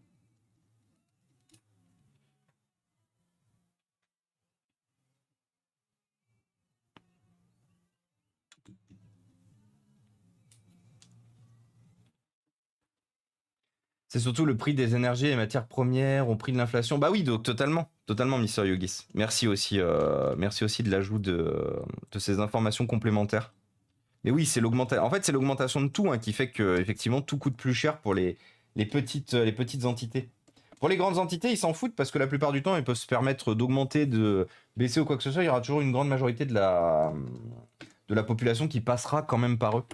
C'est surtout le prix des énergies et des matières premières au prix de l'inflation. Bah oui, donc totalement, totalement, Mister Yogis. Merci aussi de l'ajout de ces informations complémentaires. Mais oui, c'est l'augmentation. En fait, c'est l'augmentation de tout hein, qui fait que effectivement tout coûte plus cher pour les petites entités. Pour les grandes entités, ils s'en foutent parce que la plupart du temps, ils peuvent se permettre d'augmenter, de baisser ou quoi que ce soit. Il y aura toujours une grande majorité de la population qui passera quand même par eux.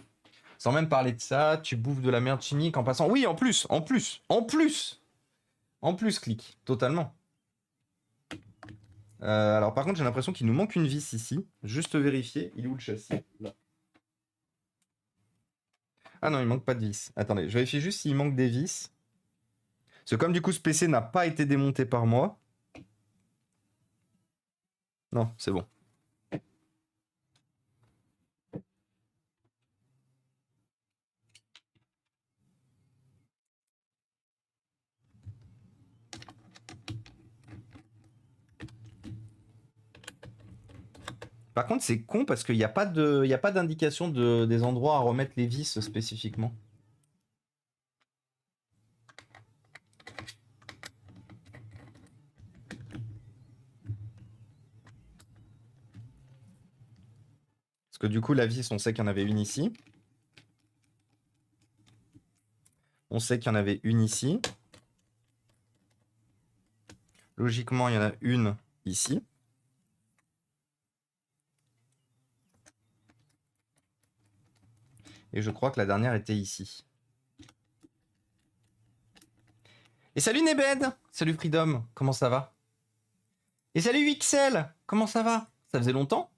Sans même parler de ça, tu bouffes de la merde chimique en passant. Oui, en plus, clique, totalement. Alors par contre, j'ai l'impression qu'il nous manque une vis ici. Juste vérifier, il est où le châssis? Là. Ah non, il manque pas de vis. Attendez, je vérifie juste s'il manque des vis. Parce que comme du coup ce PC n'a pas été démonté par moi. Non, c'est bon. Par contre, c'est con parce qu'il n'y a pas d'indication des endroits à remettre les vis spécifiquement. Parce que du coup, la vis, on sait qu'il y en avait une ici. On sait qu'il y en avait une ici. Logiquement, il y en a une ici. Et je crois que la dernière était ici. Et salut Nebed! Salut Freedom, comment ça va? Et salut XL! Comment ça va? Ça faisait longtemps?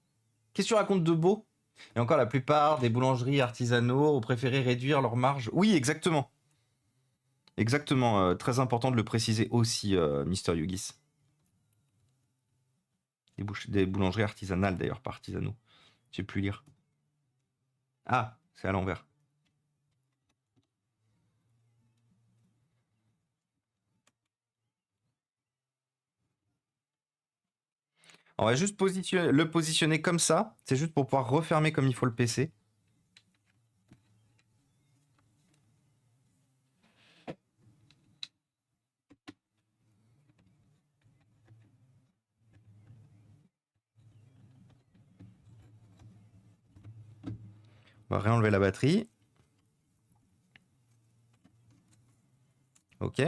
Qu'est-ce que tu racontes de beau? Et encore, la plupart des boulangeries artisanaux ont préféré réduire leur marge. Oui, exactement. Exactement, très important de le préciser aussi, Mister Yogis. Des boulangeries artisanales d'ailleurs, pas artisanaux. Je sais plus lire. Ah, c'est à l'envers. On va juste le positionner comme ça. C'est juste pour pouvoir refermer comme il faut le PC. On va réenlever la batterie. Ok.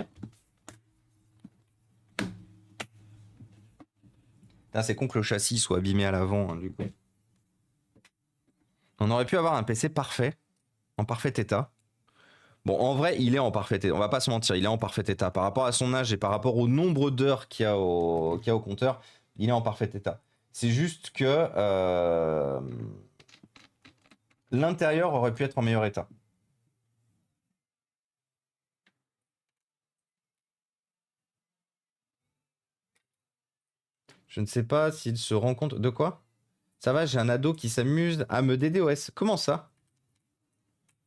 C'est con que le châssis soit abîmé à l'avant, hein, du coup. On aurait pu avoir un PC parfait, en parfait état. Bon, en vrai, il est en parfait état. On va pas se mentir, il est en parfait état. Par rapport à son âge et par rapport au nombre d'heures qu'il y a au compteur, il est en parfait état. C'est juste que l'intérieur aurait pu être en meilleur état. Je ne sais pas s'il se rend compte de quoi. Ça va, j'ai un ado qui s'amuse à me DDoS. Comment ça?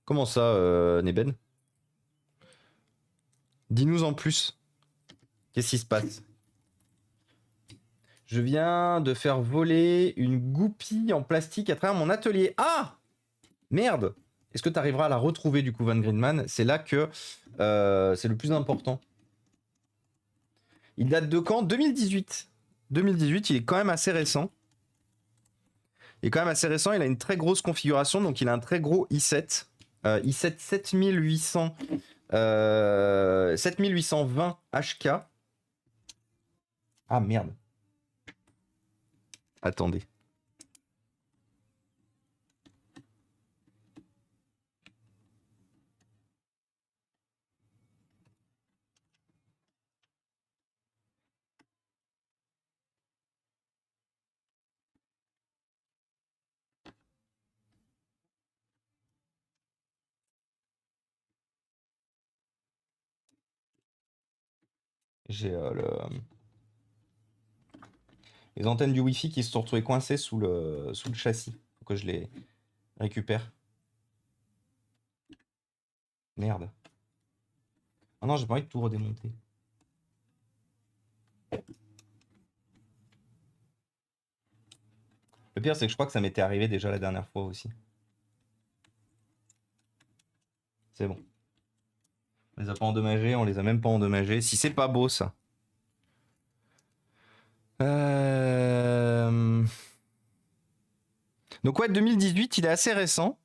Comment ça, Neben? Dis-nous en plus. Qu'est-ce qui se passe? Je viens de faire voler une goupille en plastique à travers mon atelier. Ah! Merde! Est-ce que tu arriveras à la retrouver du coup, Van Greenman? C'est là que c'est le plus important. Il date de quand? 2018. 2018, il est quand même assez récent. Il est quand même assez récent, il a une très grosse configuration, donc il a un très gros i7. i7 7800, 7820 HK. Ah merde. Attendez. J'ai les antennes du Wi-Fi qui se sont retrouvées coincées sous le châssis. Faut que je les récupère. Merde. Ah non, j'ai pas envie de tout redémonter. Le pire, c'est que je crois que ça m'était arrivé déjà la dernière fois aussi. C'est bon. On les a pas endommagés, on les a même pas endommagés. Si c'est pas beau, ça. Donc ouais, 2018, il est assez récent.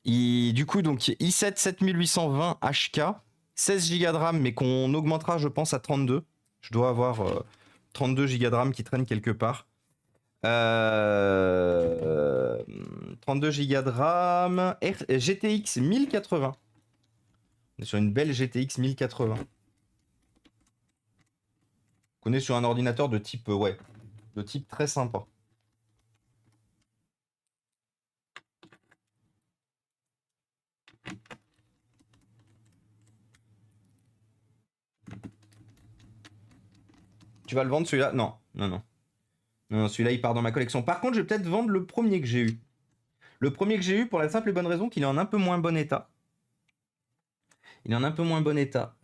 Du coup, donc i7 7820 HK, 16 Go de RAM, mais qu'on augmentera, je pense, à 32. Je dois avoir 32 Go de RAM qui traînent quelque part. 32 Go de RAM, GTX 1080. On est sur une belle GTX 1080. On est sur un ordinateur de type, ouais, de type très sympa. Tu vas le vendre celui-là? Non, non, non. Non, celui-là, il part dans ma collection. Par contre, je vais peut-être vendre le premier que j'ai eu. Le premier que j'ai eu pour la simple et bonne raison qu'il est en un peu moins bon état. Il est en un peu moins bon état.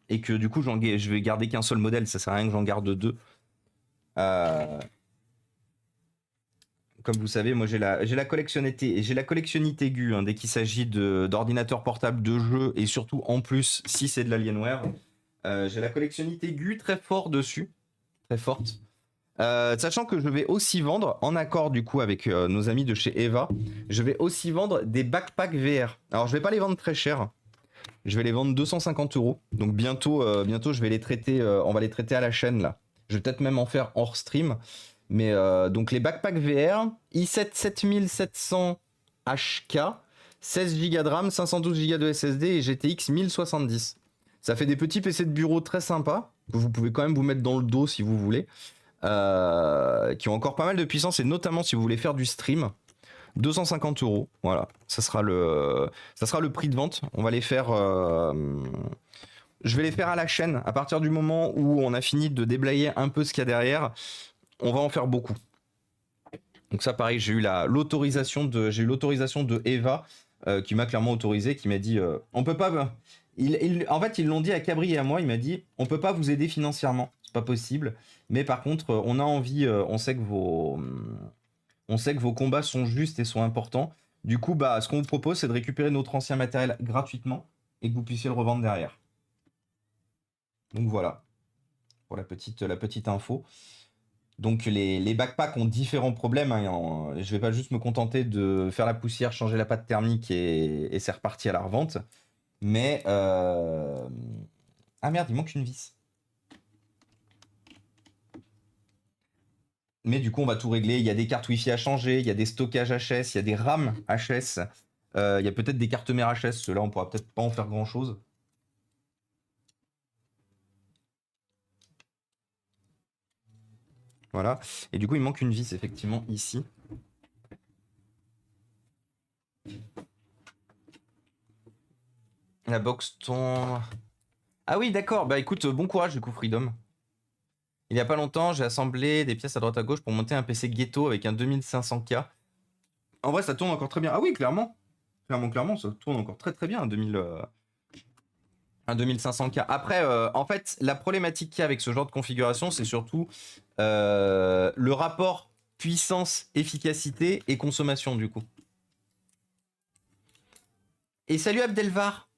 Et que du coup, je vais garder qu'un seul modèle. Ça sert à rien que j'en garde deux. Comme vous savez, moi j'ai la collectionnite aiguë hein, dès qu'il s'agit d'ordinateurs portables de jeux et surtout en plus si c'est de l'Alienware. J'ai la collectionnite aiguë très fort dessus. Très forte. Sachant que je vais aussi vendre, en accord du coup avec nos amis de chez Eva, je vais aussi vendre des backpacks VR. Alors je vais pas les vendre très cher, je vais les vendre 250 €. Donc bientôt, je vais les traiter, on va les traiter à la chaîne là. Je vais peut-être même en faire hors stream. Mais donc les backpacks VR, i7 7700 HK, 16 Go de RAM, 512 Go de SSD et GTX 1070. Ça fait des petits PC de bureau très sympas que vous pouvez quand même vous mettre dans le dos si vous voulez. Qui ont encore pas mal de puissance et notamment si vous voulez faire du stream. 250 €, voilà, ça sera le prix de vente. On va les faire, je vais les faire à la chaîne à partir du moment où on a fini de déblayer un peu ce qu'il y a derrière. On va en faire beaucoup. Donc ça pareil, j'ai eu l'autorisation de Eva qui m'a clairement autorisé, qui m'a dit on peut pas. En fait, ils l'ont dit à Cabri et à moi. Il m'a dit on peut pas vous aider financièrement, c'est pas possible. Mais par contre, on a envie, on sait que vos combats sont justes et sont importants. Du coup, bah, ce qu'on vous propose, c'est de récupérer notre ancien matériel gratuitement et que vous puissiez le revendre derrière. Donc voilà, pour la petite info. Donc les backpacks ont différents problèmes. Hein, je vais pas juste me contenter de faire la poussière, changer la pâte thermique et c'est reparti à la revente. Mais ah merde, il manque une vis. Mais du coup, on va tout régler. Il y a des cartes Wi-Fi à changer, il y a des stockages HS, il y a des RAM HS, il y a peut-être des cartes mères HS. Ceux-là, on pourra peut-être pas en faire grand-chose. Voilà. Et du coup, il manque une vis, effectivement, ici. La box tombe. Ah oui, d'accord. Bah écoute, bon courage du coup, Freedom. Il n'y a pas longtemps, j'ai assemblé des pièces à droite à gauche pour monter un PC ghetto avec un 2500K. En vrai, ça tourne encore très bien. Ah oui, clairement. Clairement, ça tourne encore très très bien. Un 2500K. Après, en fait, la problématique qu'il y a avec ce genre de configuration, c'est surtout le rapport puissance, efficacité et consommation du coup. Et salut Abdelvar.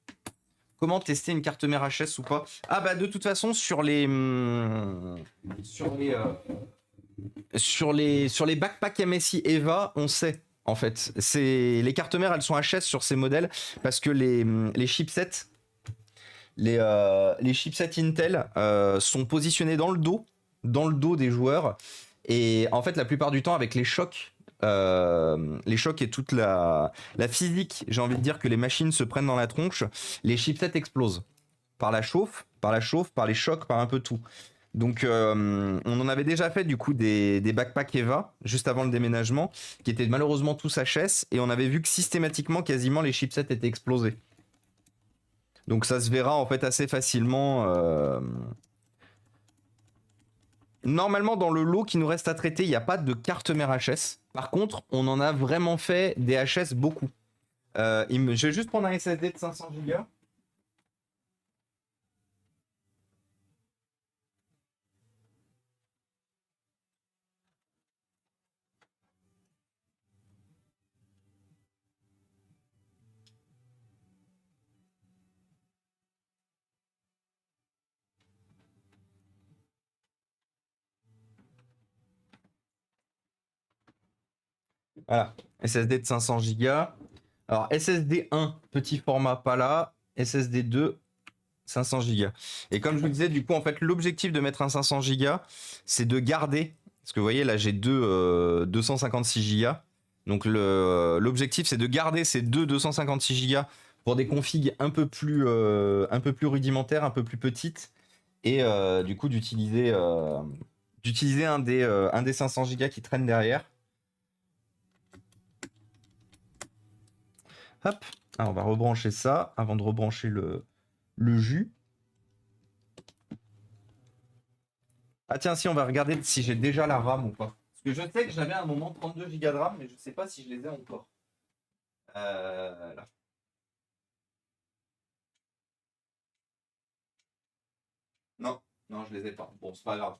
Comment tester une carte mère HS ou pas? Ah bah de toute façon sur les sur les backpacks MSI Eva, on sait en fait. C'est les cartes mères, elles sont HS sur ces modèles parce que les chipsets les chipsets Intel sont positionnés dans le dos des joueurs. Et en fait, la plupart du temps, avec les chocs et toute la physique, j'ai envie de dire que les machines se prennent dans la tronche, les chipsets explosent. Par la chauffe, par les chocs, par un peu tout. Donc on en avait déjà fait du coup des backpacks Eva, juste avant le déménagement, qui étaient malheureusement tous HS, et on avait vu que systématiquement, quasiment, les chipsets étaient explosés. Donc ça se verra en fait assez facilement. Normalement, dans le lot qui nous reste à traiter, il n'y a pas de carte mère HS. Par contre, on en a vraiment fait des HS beaucoup. Je vais juste prendre un SSD de 500 Go. Voilà, SSD de 500 Go. Alors, SSD 1, petit format, pas là. SSD 2, 500 Go. Et comme je vous disais, du coup, en fait, l'objectif de mettre un 500 Go, c'est de garder. Parce que vous voyez, là, j'ai 256 Go. Donc, l'objectif, c'est de garder ces deux 256 Go pour des configs un peu plus rudimentaires, un peu plus petites. Et du coup, d'utiliser un des 500 Go qui traîne derrière. Hop, alors on va rebrancher ça avant de rebrancher le jus. Ah tiens, si on va regarder si j'ai déjà la RAM ou pas. Parce que je sais que j'avais à un moment 32 Go de RAM, mais je ne sais pas si je les ai encore. Là. Non, non, je les ai pas. Bon, c'est pas grave.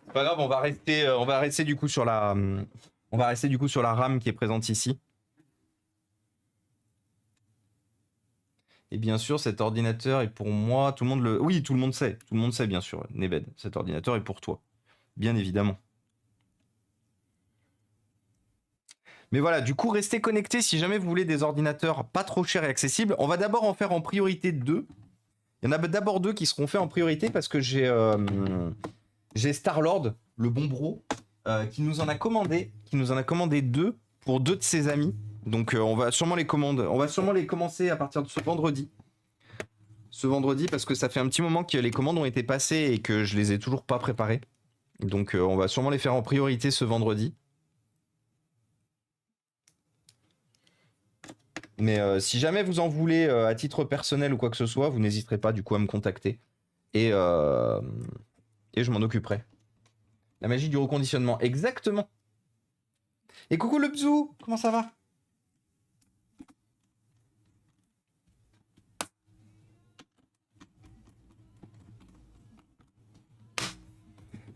C'est pas grave, on va rester du coup sur la RAM qui est présente ici. Et bien sûr, cet ordinateur est pour moi, tout le monde le... Oui, tout le monde sait bien sûr, Nebed, cet ordinateur est pour toi, bien évidemment. Mais voilà, du coup, restez connectés si jamais vous voulez des ordinateurs pas trop chers et accessibles. On va d'abord en faire en priorité 2. Il y en a d'abord 2 qui seront faits en priorité parce que j'ai Starlord, le bon bro, qui nous en a commandé 2 pour 2 de ses amis. Donc on va sûrement les commencer à partir de ce vendredi. Parce que ça fait un petit moment que les commandes ont été passées et que je les ai toujours pas préparées. Donc on va sûrement les faire en priorité ce vendredi. Mais si jamais vous en voulez à titre personnel ou quoi que ce soit, vous n'hésiterez pas du coup à me contacter. Et je m'en occuperai. La magie du reconditionnement, exactement. Et coucou le Bzou, comment ça va?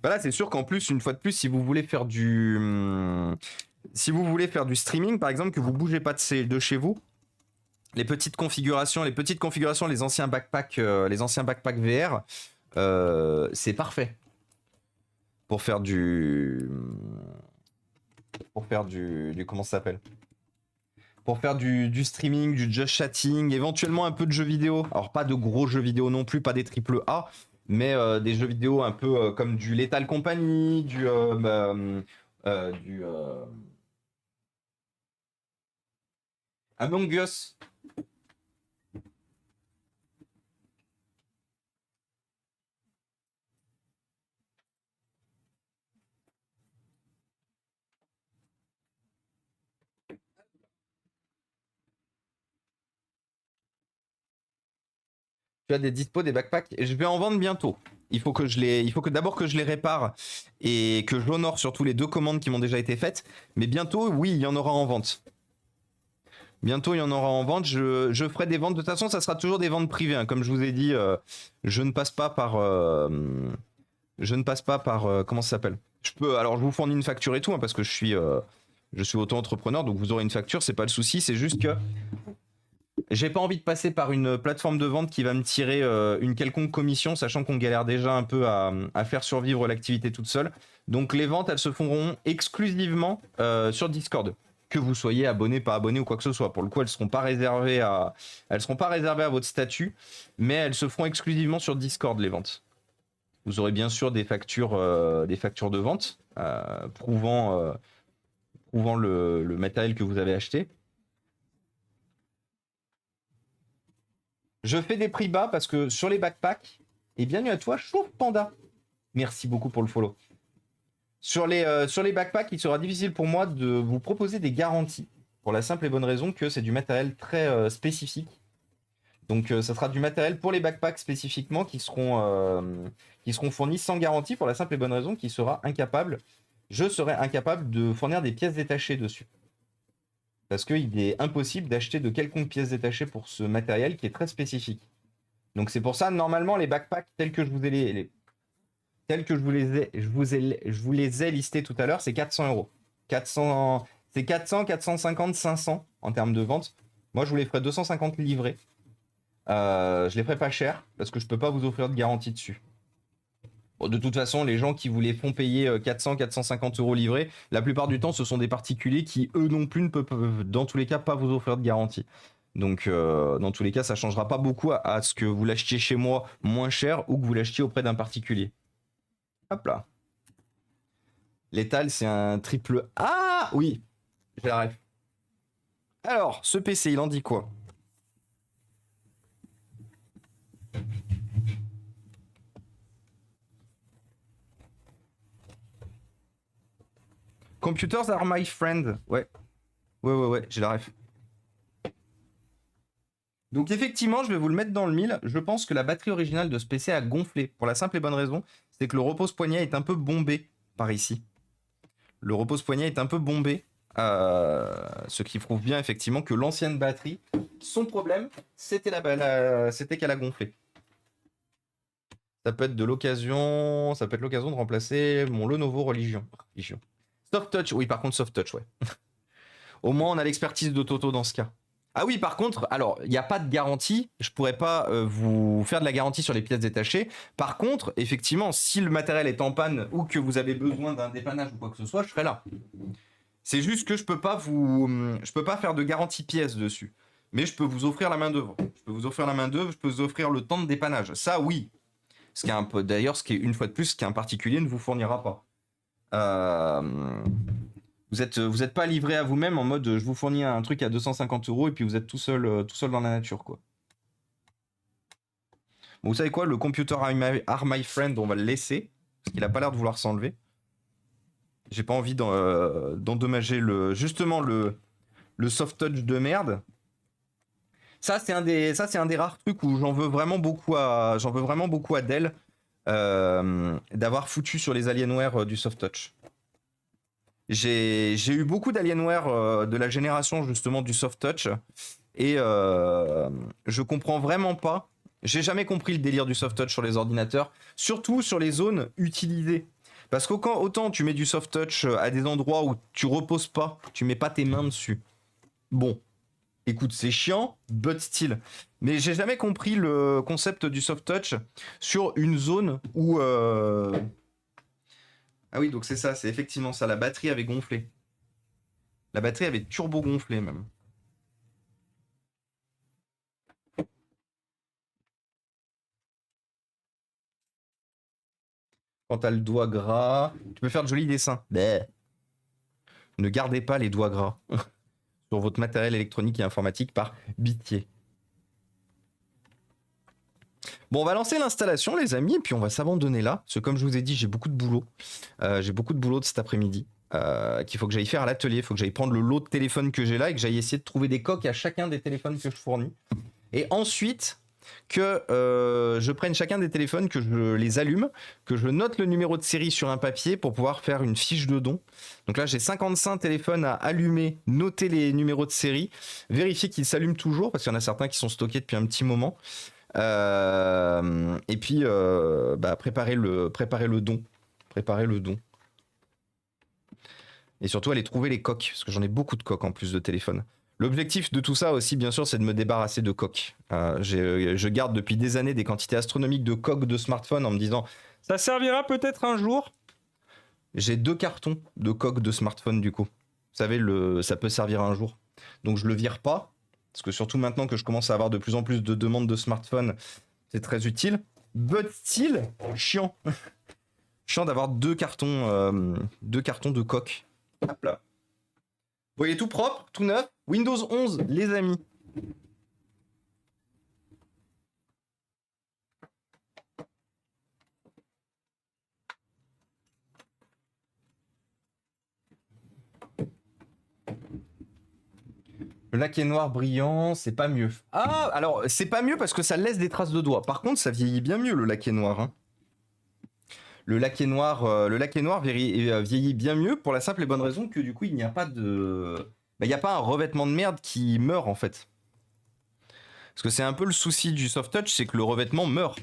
Voilà, c'est sûr qu'en plus, une fois de plus, si vous voulez faire du streaming, par exemple, que vous bougez pas de chez vous, les petites configurations, les anciens backpacks VR, c'est parfait pour faire du comment ça s'appelle? Pour faire du streaming, du just chatting, éventuellement un peu de jeux vidéo. Alors pas de gros jeux vidéo non plus, pas des triple A, mais des jeux vidéo un peu comme du Lethal Company, du Among Us. Tu as des dispos des backpacks et je vais en vendre bientôt. Il faut que d'abord que je les répare et que j'honore surtout les 2 commandes qui m'ont déjà été faites. Mais bientôt, oui, il y en aura en vente. Bientôt, il y en aura en vente. Je ferai des ventes. De toute façon, ça sera toujours des ventes privées, hein. Comme je vous ai dit, je ne passe pas par... comment ça s'appelle? Alors, je vous fournis une facture et tout, hein, parce que je suis auto-entrepreneur, donc vous aurez une facture, c'est pas le souci. C'est juste que j'ai pas envie de passer par une plateforme de vente qui va me tirer une quelconque commission, sachant qu'on galère déjà un peu à faire survivre l'activité toute seule. Donc les ventes, elles se feront exclusivement sur Discord. Que vous soyez abonné, pas abonné ou quoi que ce soit. Pour le coup, elles seront pas réservées à votre statut, mais elles se feront exclusivement sur Discord, les ventes. Vous aurez bien sûr des factures de vente prouvant le matériel que vous avez acheté. Je fais des prix bas parce que sur les backpacks, et bienvenue à toi, Chauve Panda. Merci beaucoup pour le follow. Sur les backpacks, il sera difficile pour moi de vous proposer des garanties. Pour la simple et bonne raison que c'est du matériel très spécifique. Donc ça sera du matériel pour les backpacks spécifiquement qui seront fournis sans garantie pour la simple et bonne raison je serai incapable de fournir des pièces détachées dessus. Parce qu'il est impossible d'acheter de quelconque pièces détachées pour ce matériel qui est très spécifique. Donc c'est pour ça, normalement, les backpacks tels que je vous les ai listés tout à l'heure, c'est 400 €. C'est 400, 450, 500 en termes de vente. Moi, je vous les ferai 250 livrés. Je les ferai pas cher parce que je peux pas vous offrir de garantie dessus. Bon, de toute façon, les gens qui vous les font payer 400, 450 € livrés, la plupart du temps, ce sont des particuliers qui, eux non plus, ne peuvent, dans tous les cas, pas vous offrir de garantie. Donc, dans tous les cas, ça changera pas beaucoup à ce que vous l'achetiez chez moi moins cher ou que vous l'achetiez auprès d'un particulier. Hop là. L'étal, c'est un triple... Ah oui, j'ai la ref. Alors, ce PC, il en dit quoi? Computers are my friend. Ouais. Ouais, j'ai la ref. Donc effectivement, je vais vous le mettre dans le mille. Je pense que la batterie originale de ce PC a gonflé. Pour la simple et bonne raison, c'est que le repose-poignet est un peu bombé par ici. Le repose-poignet est un peu bombé. Ce qui prouve bien effectivement que l'ancienne batterie, son problème, c'était qu'elle a gonflé. Ça peut être l'occasion de remplacer mon Lenovo Religion. Soft Touch, oui, par contre, Soft Touch, ouais. Au moins, on a l'expertise de Toto dans ce cas. Ah oui, par contre, alors, il n'y a pas de garantie. Je pourrais pas vous faire de la garantie sur les pièces détachées. Par contre, effectivement, si le matériel est en panne ou que vous avez besoin d'un dépannage ou quoi que ce soit, je serai là. C'est juste que je peux pas faire de garantie pièce dessus. Mais je peux vous offrir la main d'œuvre. Je peux vous offrir le temps de dépannage. Ça, oui. Ce qui est une fois de plus, ce qu'un particulier ne vous fournira pas. Vous êtes pas livré à vous-même en mode je vous fournis un truc à 250 € et puis vous êtes tout seul dans la nature, quoi. Bon, vous savez quoi, le computer are my friend, on va le laisser parce qu'il a pas l'air de vouloir s'enlever. J'ai pas envie d'endommager le soft touch de merde. Ça c'est un des rares trucs où j'en veux vraiment beaucoup à Dell d'avoir foutu sur les Alienware du soft touch. J'ai eu beaucoup d'Alienware de la génération justement du soft touch et je comprends vraiment pas. J'ai jamais compris le délire du soft touch sur les ordinateurs, surtout sur les zones utilisées. Parce qu'autant tu mets du soft touch à des endroits où tu reposes pas, tu mets pas tes mains dessus. Bon, écoute, c'est chiant, but still. Mais j'ai jamais compris le concept du soft touch sur une zone où... Ah oui, donc c'est ça, c'est effectivement ça, la batterie avait gonflé. La batterie avait turbo gonflé même. Quand t'as le doigt gras, tu peux faire de jolis dessins. Bleh. Ne gardez pas les doigts gras sur votre matériel électronique et informatique par pitié. Bon, on va lancer l'installation, les amis, et puis on va s'abandonner là. Parce que comme je vous ai dit, j'ai beaucoup de boulot. J'ai beaucoup de boulot de cet après-midi. Qu'il faut que j'aille faire à l'atelier. Il faut que j'aille prendre le lot de téléphones que j'ai là et que j'aille essayer de trouver des coques à chacun des téléphones que je fournis. Et ensuite, que je prenne chacun des téléphones, que je les allume, que je note le numéro de série sur un papier pour pouvoir faire une fiche de don. Donc là, j'ai 55 téléphones à allumer, noter les numéros de série, vérifier qu'ils s'allument toujours, parce qu'il y en a certains qui sont stockés depuis un petit moment. Et puis, préparer le don. Préparer le don. Et surtout, aller trouver les coques, parce que j'en ai beaucoup de coques en plus de téléphone. L'objectif de tout ça aussi, bien sûr, c'est de me débarrasser de coques. Je garde depuis des années des quantités astronomiques de coques de smartphone en me disant ça servira peut-être un jour. J'ai 2 cartons de coques de smartphone du coup. Vous savez, ça peut servir un jour. Donc je le vire pas, parce que surtout maintenant que je commence à avoir de plus en plus de demandes de smartphone, c'est très utile. But still, chiant. Chiant d'avoir 2 cartons de coques. Hop là. Vous voyez, tout propre, tout neuf. Windows 11, les amis. Le lac est noir brillant, c'est pas mieux. Ah, alors, c'est pas mieux parce que ça laisse des traces de doigts. Par contre, ça vieillit bien mieux, le lac est noir. Hein. Le lac est noir vieillit bien mieux pour la simple et bonne raison que du coup, il n'y a pas de... il n'y a pas un revêtement de merde qui meurt, en fait. Parce que c'est un peu le souci du soft touch, c'est que le revêtement meurt.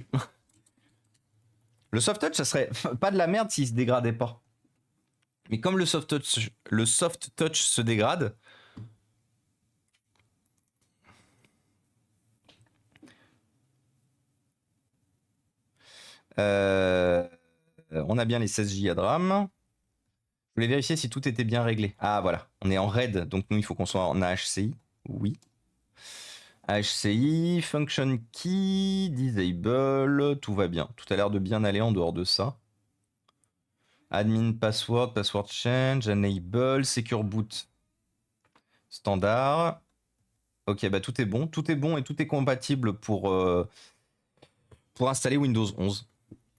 Le soft touch, ça serait pas de la merde s'il se dégradait pas. Mais comme le soft touch se dégrade, on a bien les 16 Go de RAM. Je voulais vérifier si tout était bien réglé. Ah voilà, on est en RAID, donc nous il faut qu'on soit en HCI. Oui. HCI, function key, disable, tout va bien. Tout a l'air de bien aller en dehors de ça. Admin password, password change, enable, secure boot. Standard. Ok, bah tout est bon et tout est compatible pour installer Windows 11.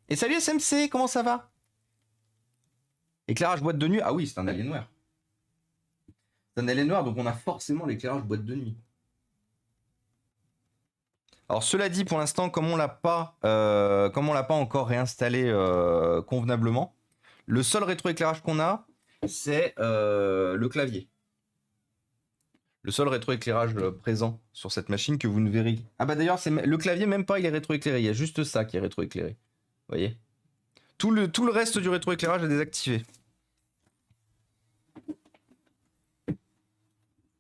Et salut SMC, comment ça va? Éclairage boîte de nuit? Ah oui, c'est un Alienware. C'est un Alienware, donc on a forcément l'éclairage boîte de nuit. Alors cela dit, pour l'instant, comme on l'a pas encore réinstallé convenablement, le seul rétroéclairage qu'on a, c'est le clavier. Le seul rétroéclairage présent sur cette machine que vous ne verrez. Ah bah d'ailleurs, le clavier même pas, il est rétroéclairé. Il y a juste ça qui est rétroéclairé. Vous voyez, tout le reste du rétroéclairage est désactivé.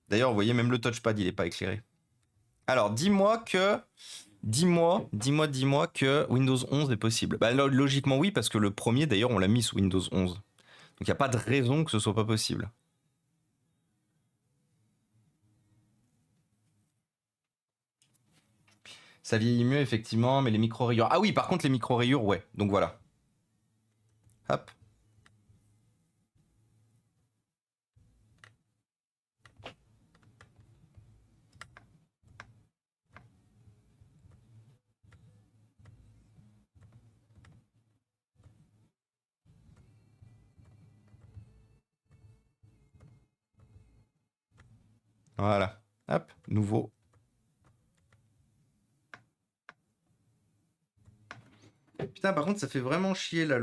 D'ailleurs, vous voyez, même le touchpad, il n'est pas éclairé. Alors, dis-moi que Windows 11 est possible. Bah, logiquement, oui, parce que le premier, d'ailleurs, on l'a mis sous Windows 11. Donc, il n'y a pas de raison que ce soit pas possible. Ça vieillit mieux, effectivement, mais les micro-rayures... Ah oui, par contre, les micro-rayures, ouais. Donc, voilà. Hop. Voilà. Hop, nouveau. Putain, par contre, ça fait vraiment chier, là,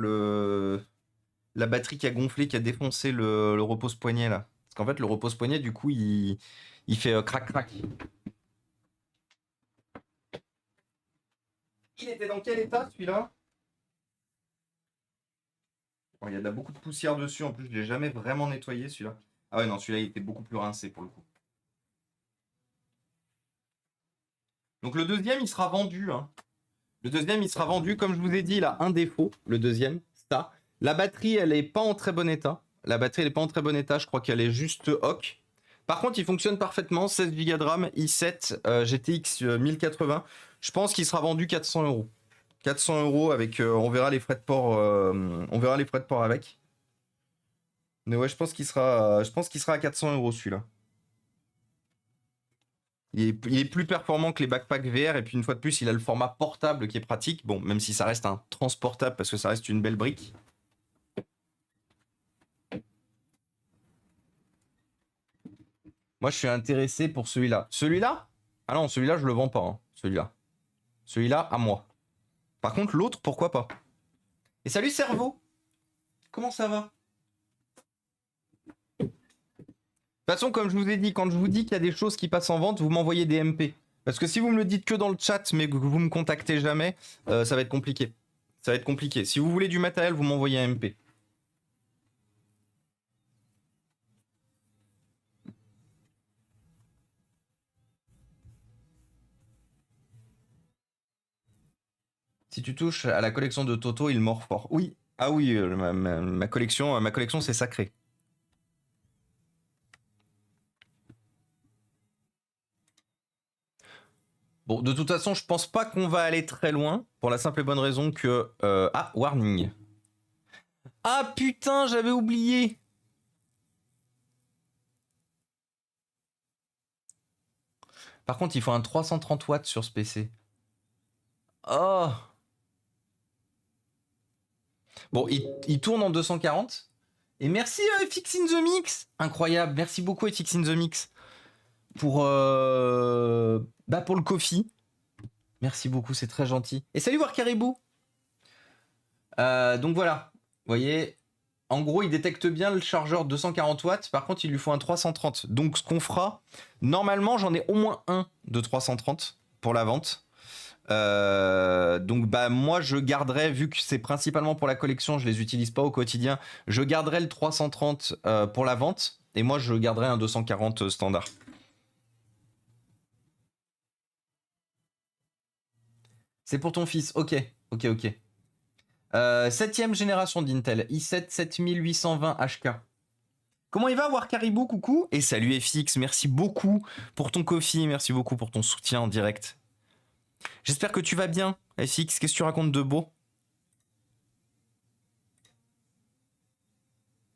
la batterie qui a gonflé, qui a défoncé le repose-poignet, là. Parce qu'en fait, le repose-poignet, du coup, il fait crac-crac. Il était dans quel état, celui-là? Bon, il y a beaucoup de poussière dessus, en plus, je l'ai jamais vraiment nettoyé, celui-là. Ah ouais, non, celui-là, il était beaucoup plus rincé, pour le coup. Donc le deuxième, il sera vendu, hein. Le deuxième, il sera vendu. Comme je vous ai dit, il a un défaut, le deuxième, ça. La batterie, elle est pas en très bon état. La batterie, elle est pas en très bon état. Je crois qu'elle est juste hoc. Par contre, il fonctionne parfaitement. 16 Go de RAM, i7, GTX 1080. Je pense qu'il sera vendu 400 euros. 400 euros avec, on verra les frais de port. On verra les frais de port avec. Mais ouais, je pense qu'il sera à 400 euros celui-là. Il est plus performant que les backpacks VR, et puis une fois de plus, il a le format portable qui est pratique. Bon, même si ça reste un transportable parce que ça reste une belle brique. Moi, je suis intéressé pour celui-là. Celui-là? Ah non, celui-là, je le vends pas. Hein, celui-là. Celui-là, à moi. Par contre, l'autre, pourquoi pas? Et salut, cerveau! Comment ça va? De toute façon, comme je vous ai dit, quand je vous dis qu'il y a des choses qui passent en vente, vous m'envoyez des MP. Parce que si vous me le dites que dans le chat, mais que vous me contactez jamais, ça va être compliqué. Ça va être compliqué. Si vous voulez du matériel, vous m'envoyez un MP. Si tu touches à la collection de Toto, il mord fort. Oui. Ah oui, ma collection, c'est sacré. Bon, de toute façon, je pense pas qu'on va aller très loin, pour la simple et bonne raison que... Ah, warning. Ah putain, j'avais oublié. Par contre, il faut un 330 watts sur ce PC. Oh. Bon, il tourne en 240. Et merci FX in the Mix. Incroyable, merci beaucoup FX in the Mix. Pour le coffee. Merci beaucoup, c'est très gentil. Et salut voir Caribou. Donc voilà, vous voyez, en gros, il détecte bien le chargeur 240 watts. Par contre, il lui faut un 330. Donc ce qu'on fera, normalement, j'en ai au moins un de 330 pour la vente. Donc bah moi je garderai, vu que c'est principalement pour la collection, je les utilise pas au quotidien, je garderai le 330 pour la vente. Et moi je garderai un 240 standard. C'est pour ton fils, ok. 7ème génération d'Intel, i7 7820 HK. Comment il va, voir Caribou, coucou? Et salut FX, merci beaucoup pour ton coffee, merci beaucoup pour ton soutien en direct. J'espère que tu vas bien, FX, qu'est-ce que tu racontes de beau?